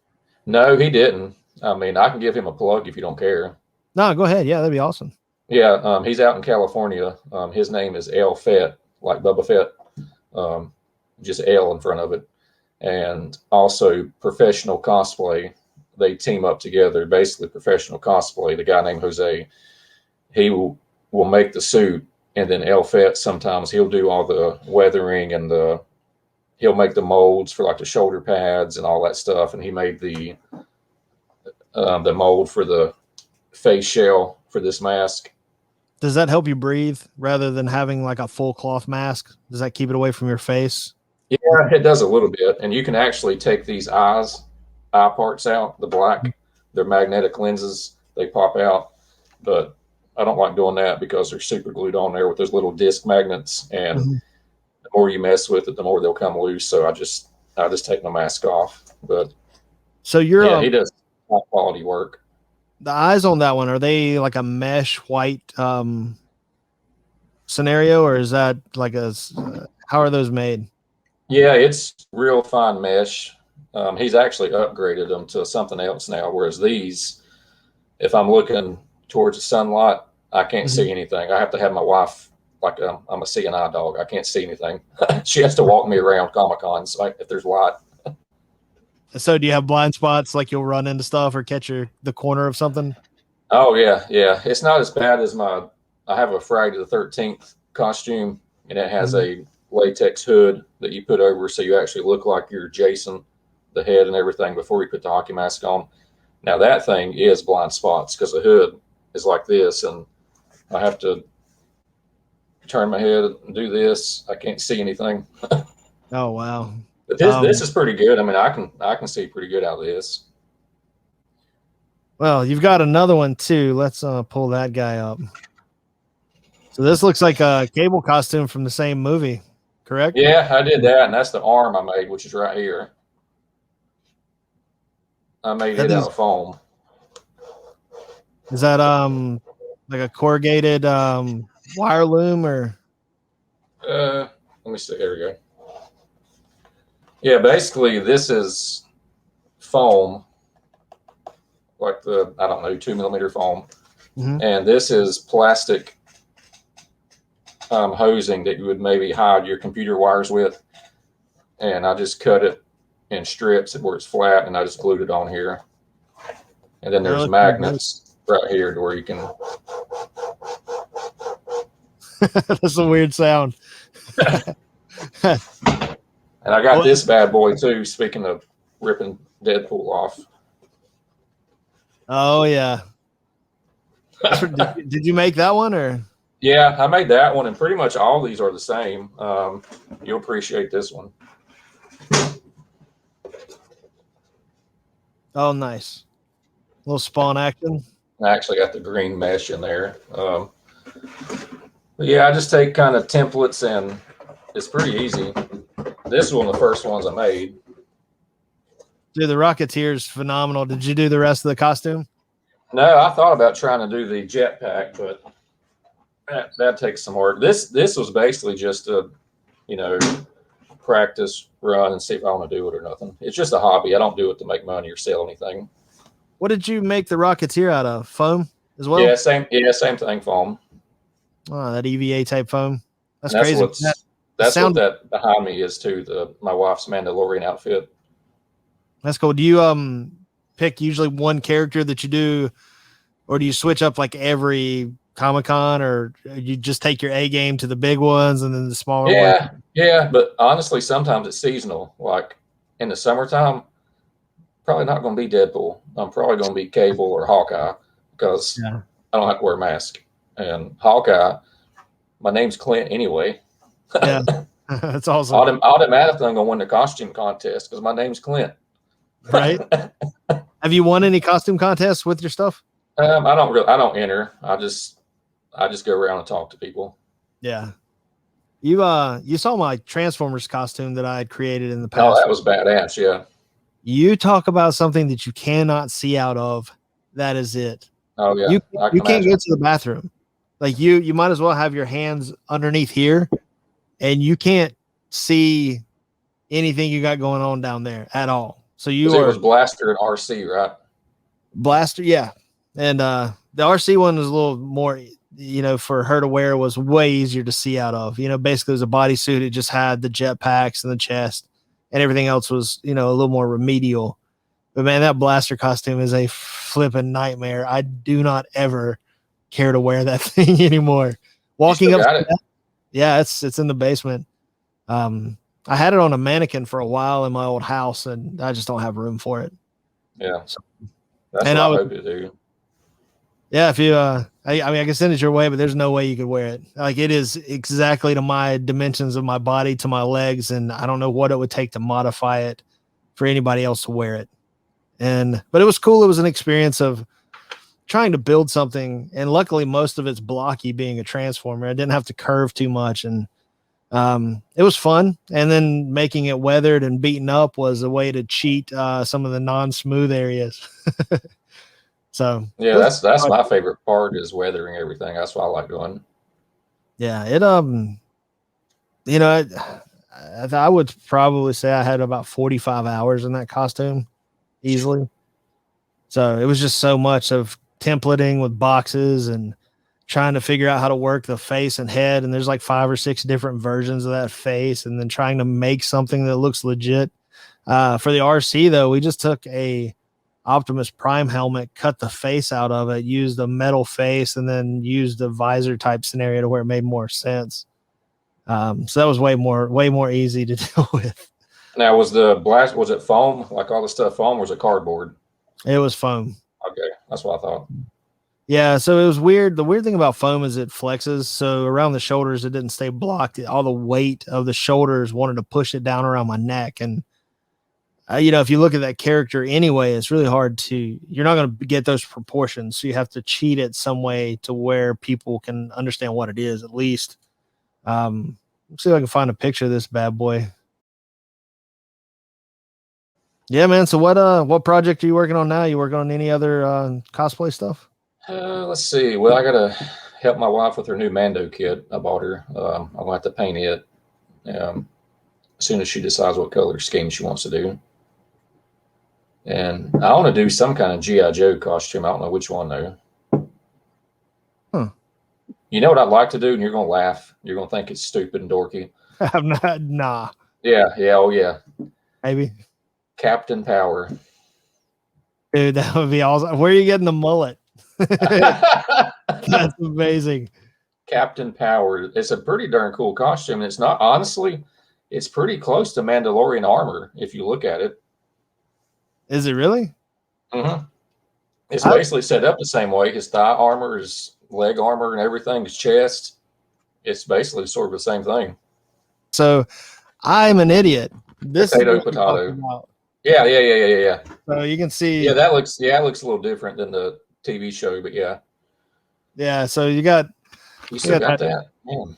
no, he didn't. I mean, I can give him a plug if you don't care. No, go ahead. Yeah, that'd be awesome. Yeah, he's out in California. His name is L Fett, like Bubba Fett, um, just L in front of it. And also professional cosplay. They team up together, basically professional cosplay. The guy named Jose, he will make the suit, and then L Fett sometimes he'll do all the weathering and he'll make the molds for like the shoulder pads and all that stuff. And he made the mold for the face shell for this mask. Does that help you breathe rather than having like a full cloth mask? Does that keep it away from your face? Yeah, it does a little bit, and you can actually take these eye parts out, the black. They're magnetic lenses; they pop out. But I don't like doing that because they're super glued on there with those little disc magnets, and Mhm. the more you mess with it, the more they'll come loose. So I just take my mask off. But So you're yeah, he does high quality work. the eyes on that one, are they like a mesh white scenario, or is that like how are those made? Yeah, it's real fine mesh. He's actually upgraded them to something else now. Whereas these, if I'm looking towards the sunlight, I can't Mhm. see anything. I have to have my wife, like I'm a seeing eye dog. I can't see anything. She has to walk me around Comic Con so if there's light. So do you have blind spots, like you'll run into stuff or catch the corner of something? Oh yeah, yeah. It's not as bad as my. I have a Friday the 13th costume, and it has Mhm. a latex hood that you put over, so you actually look like you're Jason, the head and everything before you put the hockey mask on. Now that thing is blind spots because the hood is like this, and I have to turn my head and do this. I can't see anything. Oh wow. But this Um, is pretty good. I mean, I can see pretty good out of this. well, you've got another one too. Let's pull that guy up. So this looks like a Cable costume from the same movie, correct? Yeah, I did that, and that's the arm I made, which is right here. I made That it out is of foam. is that like a corrugated wire loom or Let me see. There we go. Yeah, basically this is foam, like the I don't know 2 millimeter foam, Mhm. and this is plastic hosing that you would maybe hide your computer wires with. And I just cut it in strips where it's flat, and I just glued it on here. And then Oh, there's it's pretty good. magnets right here to where you can. That's a weird sound. And I got Oh, this bad boy too. Speaking of ripping Deadpool off. oh yeah. Did you make that one or? Yeah, I made that one, and pretty much all these are the same. You'll appreciate this one. Oh, nice. A little Spawn action. I actually got the green mesh in there. But yeah, I just take kind of templates, and it's pretty easy. This is one of the first ones I made. Dude, the Rocketeer's phenomenal. Did you do the rest of the costume? No, I thought about trying to do the jetpack, but that takes some work. This was basically just a, you know, practice run and see if I want to do it or nothing. It's just a hobby. I don't do it to make money or sell anything. What did you make the Rocketeer out of? Foam as well? Yeah, same thing, foam. Oh, that EVA type foam. That's And that's crazy. what's The that's what sound. that behind me is too. My wife's Mandalorian outfit. That's cool. Do you pick usually one character that you do, or do you switch up like every Comic Con, or you just take your A game to the big ones and then the smaller ones? Yeah, but honestly, sometimes it's seasonal. Like in the summertime, probably not going to be Deadpool. I'm probably going to be Cable or Hawkeye because Yeah. I don't have to wear a mask. And Hawkeye, my name's Clint anyway. Yeah. That's awesome. Automatically, I'm going to win the costume contest because my name's Clint. Right? Have you won any costume contests with your stuff? I don't enter. I just go around and talk to people. Yeah. You saw my Transformers costume that I had created in the past. Oh, that was badass. Yeah. You talk about something that you cannot see out of. That is it. Oh yeah. You can't go to the bathroom. Like you might as well have your hands underneath here, and you can't see anything you got going on down there at all. So it was Blaster and RC, right? Blaster, yeah. And the RC one was a little more, for her to wear was way easier to see out of. Basically it was a bodysuit. It just had the jet packs and the chest, and everything else was, a little more remedial. But man, that Blaster costume is a flipping nightmare. I do not ever care to wear that thing anymore. Walking up, yeah, it's in the basement. I had it on a mannequin for a while in my old house, and I just don't have room for it. Yeah, so, that's what I hope to do. Yeah, if you, I can send it your way, but there's no way you could wear it. Like it is exactly to my dimensions of my body, to my legs, and I don't know what it would take to modify it for anybody else to wear it. But it was cool. It was an experience of trying to build something, and luckily most of it's blocky being a Transformer. I didn't have to curve too much, and it was fun. And then making it weathered and beaten up was a way to cheat some of the non-smooth areas. So yeah, that's my favorite part is weathering everything. That's what I like doing. Yeah, it I would probably say I had about 45 hours in that costume easily. So it was just so much of templating with boxes and trying to figure out how to work the face and head. And there's like 5 or 6 different versions of that face, and then trying to make something that looks legit. For the RC though, we just took a Optimus Prime helmet, cut the face out of it, used a metal face, and then used a visor type scenario to where it made more sense. So that was way more easy to deal with. Now, was it foam? Like all the stuff foam, or was it cardboard? It was foam. Okay, that's what I thought. Yeah, so it was weird. The weird thing about foam is it flexes. So around the shoulders, it didn't stay blocked. All the weight of the shoulders wanted to push it down around my neck. And, if you look at that character anyway, it's really hard you're not going to get those proportions. So you have to cheat it some way to where people can understand what it is, at least. Let's see if I can find a picture of this bad boy. Yeah, man. So what project are you working on now? You working on any other cosplay stuff? Let's see. Well, I gotta help my wife with her new Mando kit. I bought her. I'm gonna have to paint it as soon as she decides what color scheme she wants to do. And I want to do some kind of G.I. Joe costume. I don't know which one though. Huh. You know what I'd like to do, and you're gonna laugh. You're gonna think it's stupid and dorky. I'm not. Nah. Yeah. Oh yeah. Maybe. Captain Power. Dude, that would be awesome. Where are you getting the mullet? That's amazing. Captain Power. It's a pretty darn cool costume. It's not, honestly, it's pretty close to Mandalorian armor if you look at it. Is it really? Mm-hmm. It's basically set up the same way. His thigh armor, his leg armor, and everything, his chest. It's basically sort of the same thing. So I'm an idiot. This potato. Yeah. So you can see. Yeah, it looks a little different than the TV show, but yeah. Yeah, so you still got that. Man.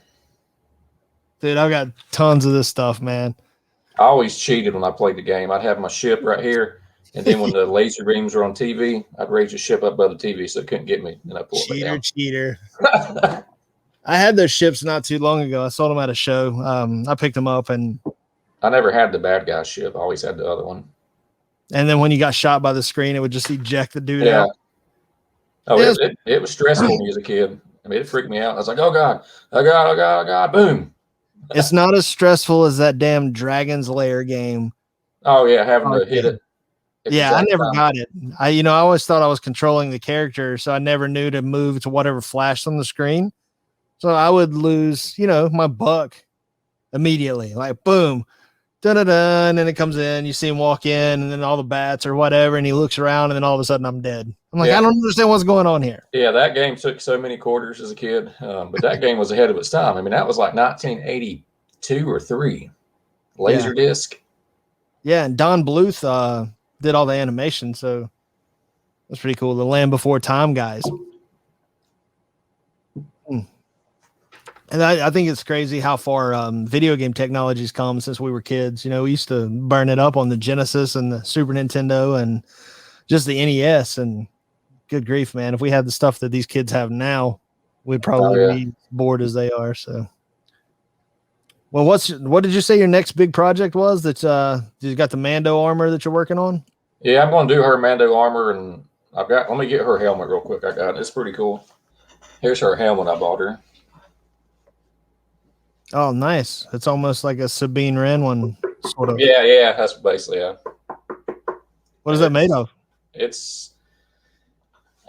Dude, I've got tons of this stuff, man. I always cheated when I played the game. I'd have my ship right here, and then when the laser beams were on TV, I'd raise the ship up above the TV so it couldn't get me. And I pulled it down. Cheater. I had those ships not too long ago. I sold them at a show. I picked them up, and I never had the bad guy ship. I always had the other one. And then when you got shot by the screen, it would just eject the dude out. Oh, it was stressful when you was a kid. I mean, it freaked me out. I was like, oh God, boom. It's not as stressful as that damn Dragon's Lair game. Oh yeah, having to hit it. Yeah, I never got it. I always thought I was controlling the character, so I never knew to move to whatever flashed on the screen. So I would lose, my buck immediately. Like, boom. da-da-da, and then it comes in, you see him walk in, and then all the bats or whatever, and he looks around, and then all of a sudden I'm dead. I'm like, I don't understand what's going on here. Yeah, that game took so many quarters as a kid, but that game was ahead of its time. I mean, that was like 1982 or 3, Laserdisc. Yeah, and Don Bluth did all the animation, so that's pretty cool. The Land Before Time guys. And I think it's crazy how far video game technology's come since we were kids. You know, we used to burn it up on the Genesis and the Super Nintendo and just the NES. And good grief, man, if we had the stuff that these kids have now, we'd probably be bored as they are. So, well, what did you say your next big project was? That you got the Mando armor that you're working on? Yeah, I'm going to do her Mando armor, and let me get her helmet real quick. I got it. It's pretty cool. Here's her helmet I bought her. Oh, nice. It's almost like a Sabine Wren one, sort of. Yeah, that's basically, yeah. What is that made of? It's,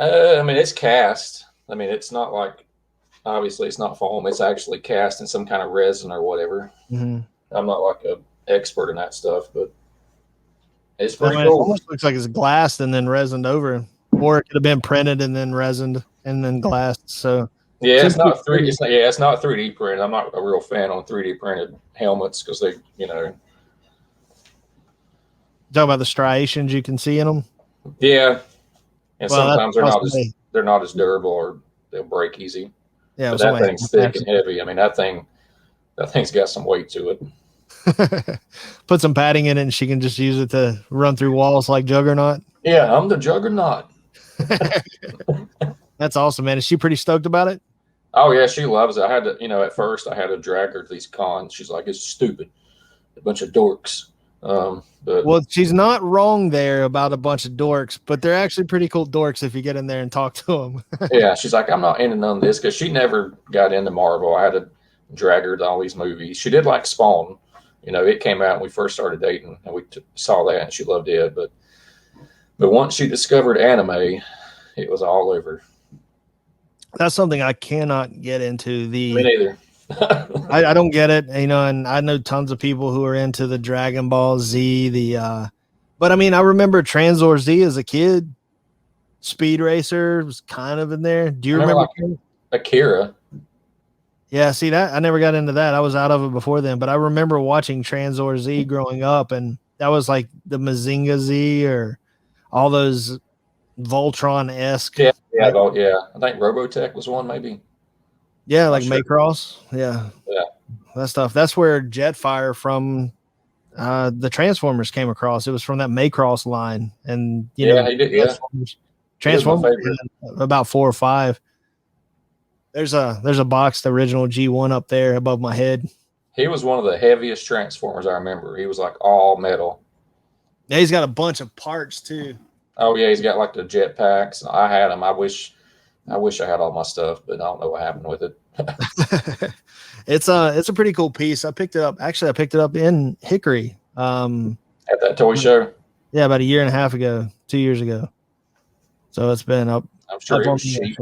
I mean, it's cast. I mean, it's not like, obviously it's not foam. It's actually cast in some kind of resin or whatever. Mm-hmm. I'm not like an expert in that stuff, but it's pretty cool. It almost looks like it's glassed and then resined over, or it could have been printed and then resined and then glassed. So yeah, it's not 3D. It's not 3D printed. I'm not a real fan on 3D printed helmets because they, you know. Talk about the striations you can see in them. Yeah, and sometimes they're not as durable or they'll break easy. Yeah, but that thing's thick and heavy. I mean, that thing's got some weight to it. Put some padding in it, and she can just use it to run through walls like Juggernaut. Yeah, I'm the Juggernaut. That's awesome, man. Is she pretty stoked about it? Oh yeah, she loves it. I had to, you know, at first I had to drag her to these cons. She's like, it's stupid, a bunch of dorks. But well, she's not wrong there about a bunch of dorks, but they're actually pretty cool dorks if you get in there and talk to them. Yeah, she's like, I'm not into none of this because she never got into Marvel. I had to drag her to all these movies. She did like Spawn. You know, it came out when we first started dating, and we saw that, and she loved it. But once she discovered anime, it was all over. That's something I cannot get into. Me neither. I don't get it, you know, and I know tons of people who are into the Dragon Ball Z, but I mean, I remember Transor Z as a kid. Speed Racer was kind of in there. Do you remember like Akira? Yeah, see that I never got into that. I was out of it before then, but I remember watching Transor Z growing up, and that was like the Mazinga Z or all those Voltron-esque. Yeah. I think Robotech was one, maybe. Yeah, like Macross. Yeah. That stuff. That's where Jetfire from the Transformers came across. It was from that Macross line, and he did. Transformers about 4 or 5. There's a box, the original G1 up there above my head. He was one of the heaviest Transformers I remember. He was like all metal. Yeah, he's got a bunch of parts too. Oh yeah, he's got like the jetpacks. I had them. I wish I had all my stuff, but I don't know what happened with it. It's a pretty cool piece. I picked it up. Actually, I picked it up in Hickory. At that toy show. Yeah, about 1.5 years ago, 2 years ago. So it's been up. I'm sure it was cheap.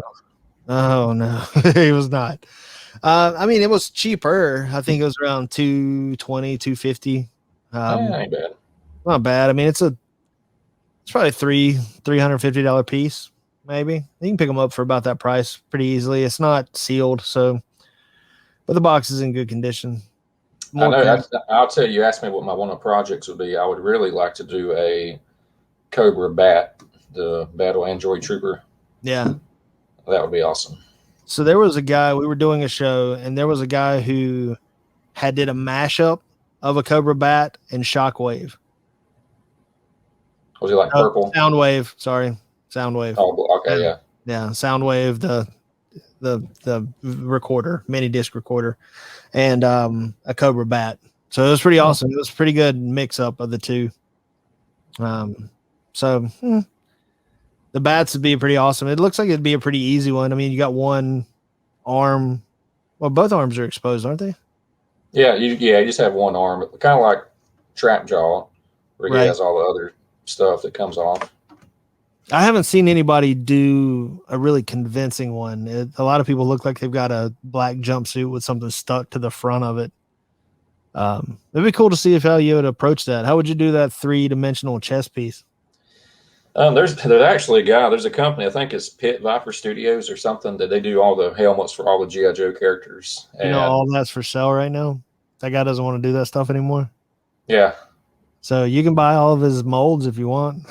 Oh no, it was not. I mean, it was cheaper. I think it was around $220, $250. Ain't bad. Not bad. I mean, it's probably $350 piece, maybe. You can pick them up for about that price pretty easily. It's not sealed, so, but the box is in good condition. I know. I'll tell you. Ask me what one of my projects would be. I would really like to do a Cobra Bat, the Battle Android Trooper. Yeah, that would be awesome. So there was a guy, we were doing a show, and there was a guy who did a mashup of a Cobra Bat and Shockwave. Was he like purple? Soundwave. Sorry, Soundwave. Oh, okay, yeah. Yeah, Soundwave, the recorder, mini disc recorder, and a Cobra Bat. So it was pretty awesome. It was a pretty good mix up of the two. The bats would be pretty awesome. It looks like it'd be a pretty easy one. I mean, you got one arm. Well, both arms are exposed, aren't they? Yeah, you just have one arm, kind of like Trap Jaw, where he has all the other stuff that comes off. I haven't seen anybody do a really convincing one. A lot of people look like they've got a black jumpsuit with something stuck to the front of it. It'd be cool to see how you would approach that. How would you do that 3-dimensional chess piece? There's actually a guy. There's a company. I think it's Pit Viper Studios or something that they do all the helmets for all the GI Joe characters. You know, And all that's for sale right now. That guy doesn't want to do that stuff anymore. yeah, So you can buy all of his molds if you want.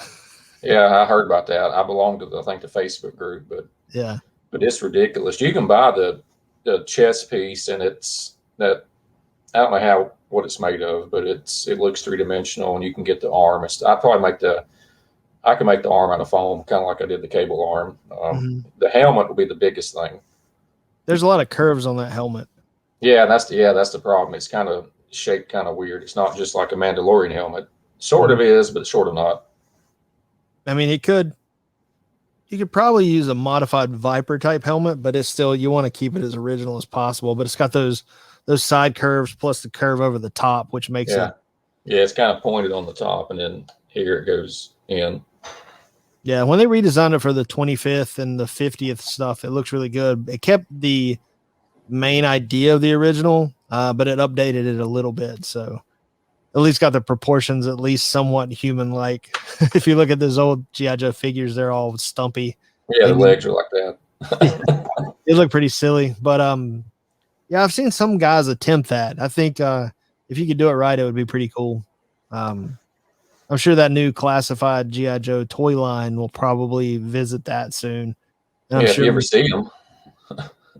yeah, I heard about that. I belong to I think the Facebook group, Yeah. but it's ridiculous. You can buy the chess piece, and it's that I don't know what it's made of, but it looks 3-dimensional, and you can get the arm. I can make the arm out of foam, kind of like I did the cable arm. The helmet will be the biggest thing. There's a lot of curves on that helmet. Yeah, that's the problem. It's kind of shaped kind of weird. It's not just like a Mandalorian helmet. Sort of is, but sort of not. I mean, you could probably use a modified Viper type helmet, but it's still, you want to keep it as original as possible. But it's got those side curves plus the curve over the top, which makes it. Yeah, it's kind of pointed on the top, and then here it goes in. Yeah, when they redesigned it for the 25th and the 50th stuff, it looks really good. It kept the main idea of the original, but it updated it a little bit. So at least got the proportions at least somewhat human-like. If you look at those old G.I. Joe figures, they're all stumpy. Yeah, the legs are like that. They look pretty silly. But yeah, I've seen some guys attempt that. I think if you could do it right, it would be pretty cool. I'm sure that new classified G.I. Joe toy line will probably visit that soon. And if you ever see them.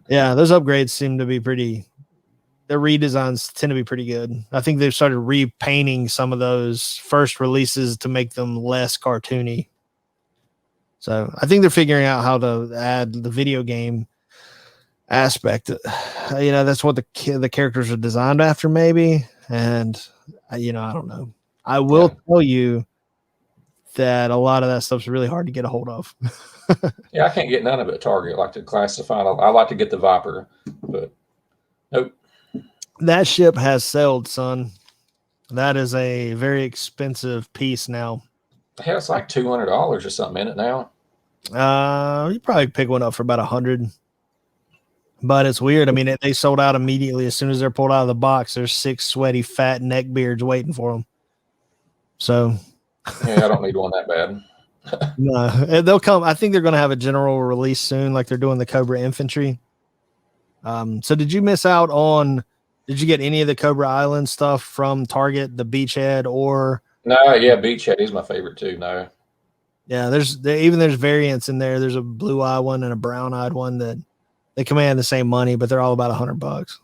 Yeah, those upgrades seem to be pretty. Their redesigns tend to be pretty good. I think they've started repainting some of those first releases to make them less cartoony. So I think they're figuring out how to add the video game aspect. You know, that's what the characters are designed after, maybe. And I don't know. I will tell you that a lot of that stuff's really hard to get a hold of. Yeah, I can't get none of it at Target. I like to classify. I like to get the Viper, but nope. That ship has sailed, son. That is a very expensive piece now. Hell, it's like $200 or something in it now. You probably pick one up for about $100. But it's weird. I mean, they sold out immediately as soon as they're pulled out of the box. There's 6 sweaty, fat neckbeards waiting for them. So, yeah, I don't need one that bad. No, they'll come. I think they're going to have a general release soon, like they're doing the Cobra Infantry. So did you miss out on? Did you get any of the Cobra Island stuff from Target, the Beachhead, or? No, yeah, Beachhead is my favorite too. No. Yeah, there's variants in there. There's a blue-eyed one and a brown-eyed one that they command the same money, but they're all about $100.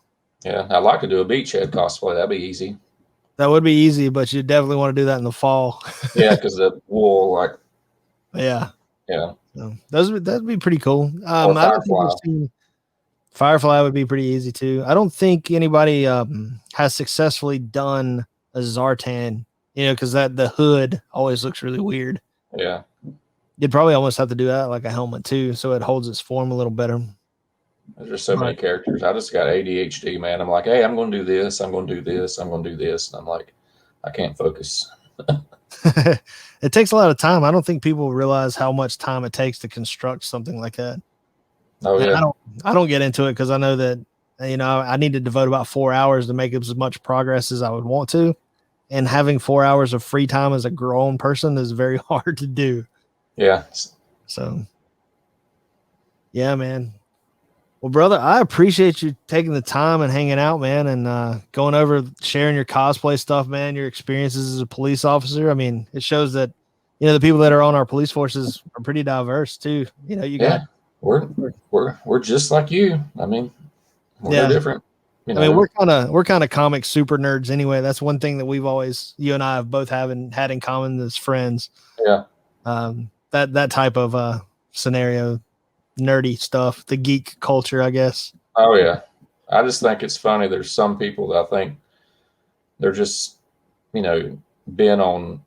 Yeah, I'd like to do a Beachhead cosplay. That'd be easy. That would be easy, but you definitely want to do that in the fall. Yeah, because the wool, like. Yeah. So that'd be pretty cool. I don't think I've seen Firefly would be pretty easy too. I don't think anybody has successfully done a Zartan, because the hood always looks really weird. Yeah. You'd probably almost have to do that like a helmet too, so it holds its form a little better. There's just so many characters. I just got ADHD, man. I'm like, hey, I'm going to do this. I'm going to do this. I'm going to do this. And I'm like, I can't focus. It takes a lot of time. I don't think people realize how much time it takes to construct something like that. Oh, yeah. I don't get into it because I know that, I need to devote about 4 hours to make as much progress as I would want to. And having 4 hours of free time as a grown person is very hard to do. Yeah. So, yeah, man. Well, brother, I appreciate you taking the time and hanging out, man, and going over, sharing your cosplay stuff, man, your experiences as a police officer. I mean, it shows that, the people that are on our police forces are pretty diverse too. We're just like you. I mean, we're no different. I mean, we're kind of comic super nerds anyway. That's one thing that you and I have both had in common as friends. Yeah. That type of scenario. Nerdy stuff, the geek culture, I guess. Oh yeah, I just think it's funny. There's some people that I think they're just, been on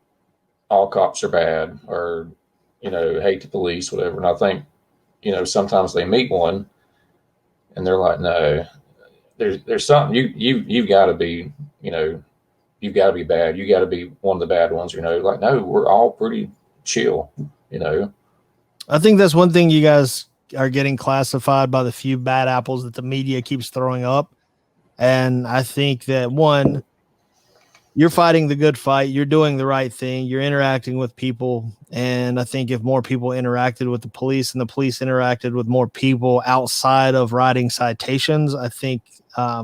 all cops are bad or, hate the police, whatever. And I think, sometimes they meet one and they're like, no, there's something you've got to be, you've got to be bad. You got to be one of the bad ones, like, no, we're all pretty chill, I think that's one thing you guys are getting classified by the few bad apples that the media keeps throwing up. And I think that you're fighting the good fight. You're doing the right thing. You're interacting with people. And I think if more people interacted with the police and the police interacted with more people outside of writing citations, I think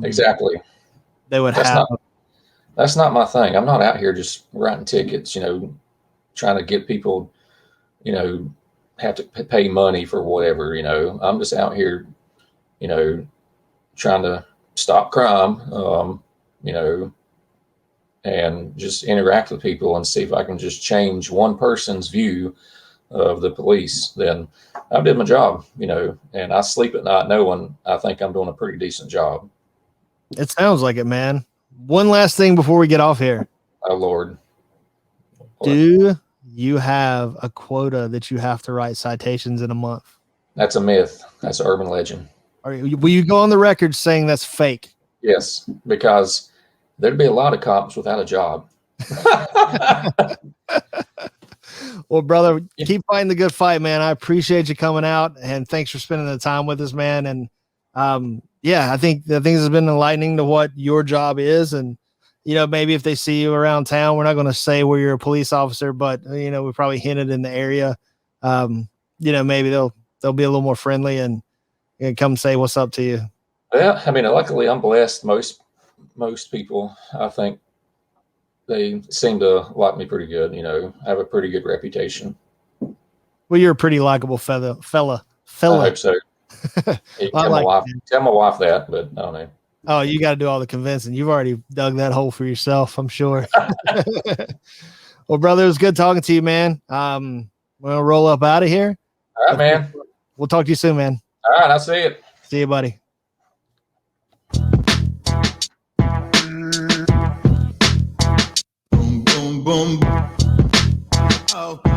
exactly. They would have. That's not my thing. I'm not out here just writing tickets, trying to get people, have to pay money for whatever, I'm just out here, trying to stop crime, and just interact with people and see if I can just change one person's view of the police. Then I did my job, and I sleep at night knowing I think I'm doing a pretty decent job. It sounds like it, man. One last thing before we get off here. Oh, Lord. What? Do you have a quota that you have to write citations in a month? That's a myth. That's an urban legend. Will you go on the record saying that's fake? Yes, because there'd be a lot of cops without a job. Well, brother, keep fighting the good fight, man. I appreciate you coming out, and thanks for spending the time with us, man. And I think the things have been enlightening to what your job is. And, maybe if they see you around town, we're not going to say where you're a police officer, but, we probably hinted in the area. Maybe they'll be a little more friendly and come say what's up to you. Yeah, I mean, luckily I'm blessed. Most people, I think, they seem to like me pretty good. I have a pretty good reputation. Well, you're a pretty likable fella. I hope so. You can tell my wife that, but I don't know. Oh, you got to do all the convincing. You've already dug that hole for yourself, I'm sure. Well, brother, it was good talking to you, man. We're gonna roll up out of here. All right, man. We'll talk to you soon, man. All right, I'll see you. See you, buddy. Boom, boom, boom. Oh.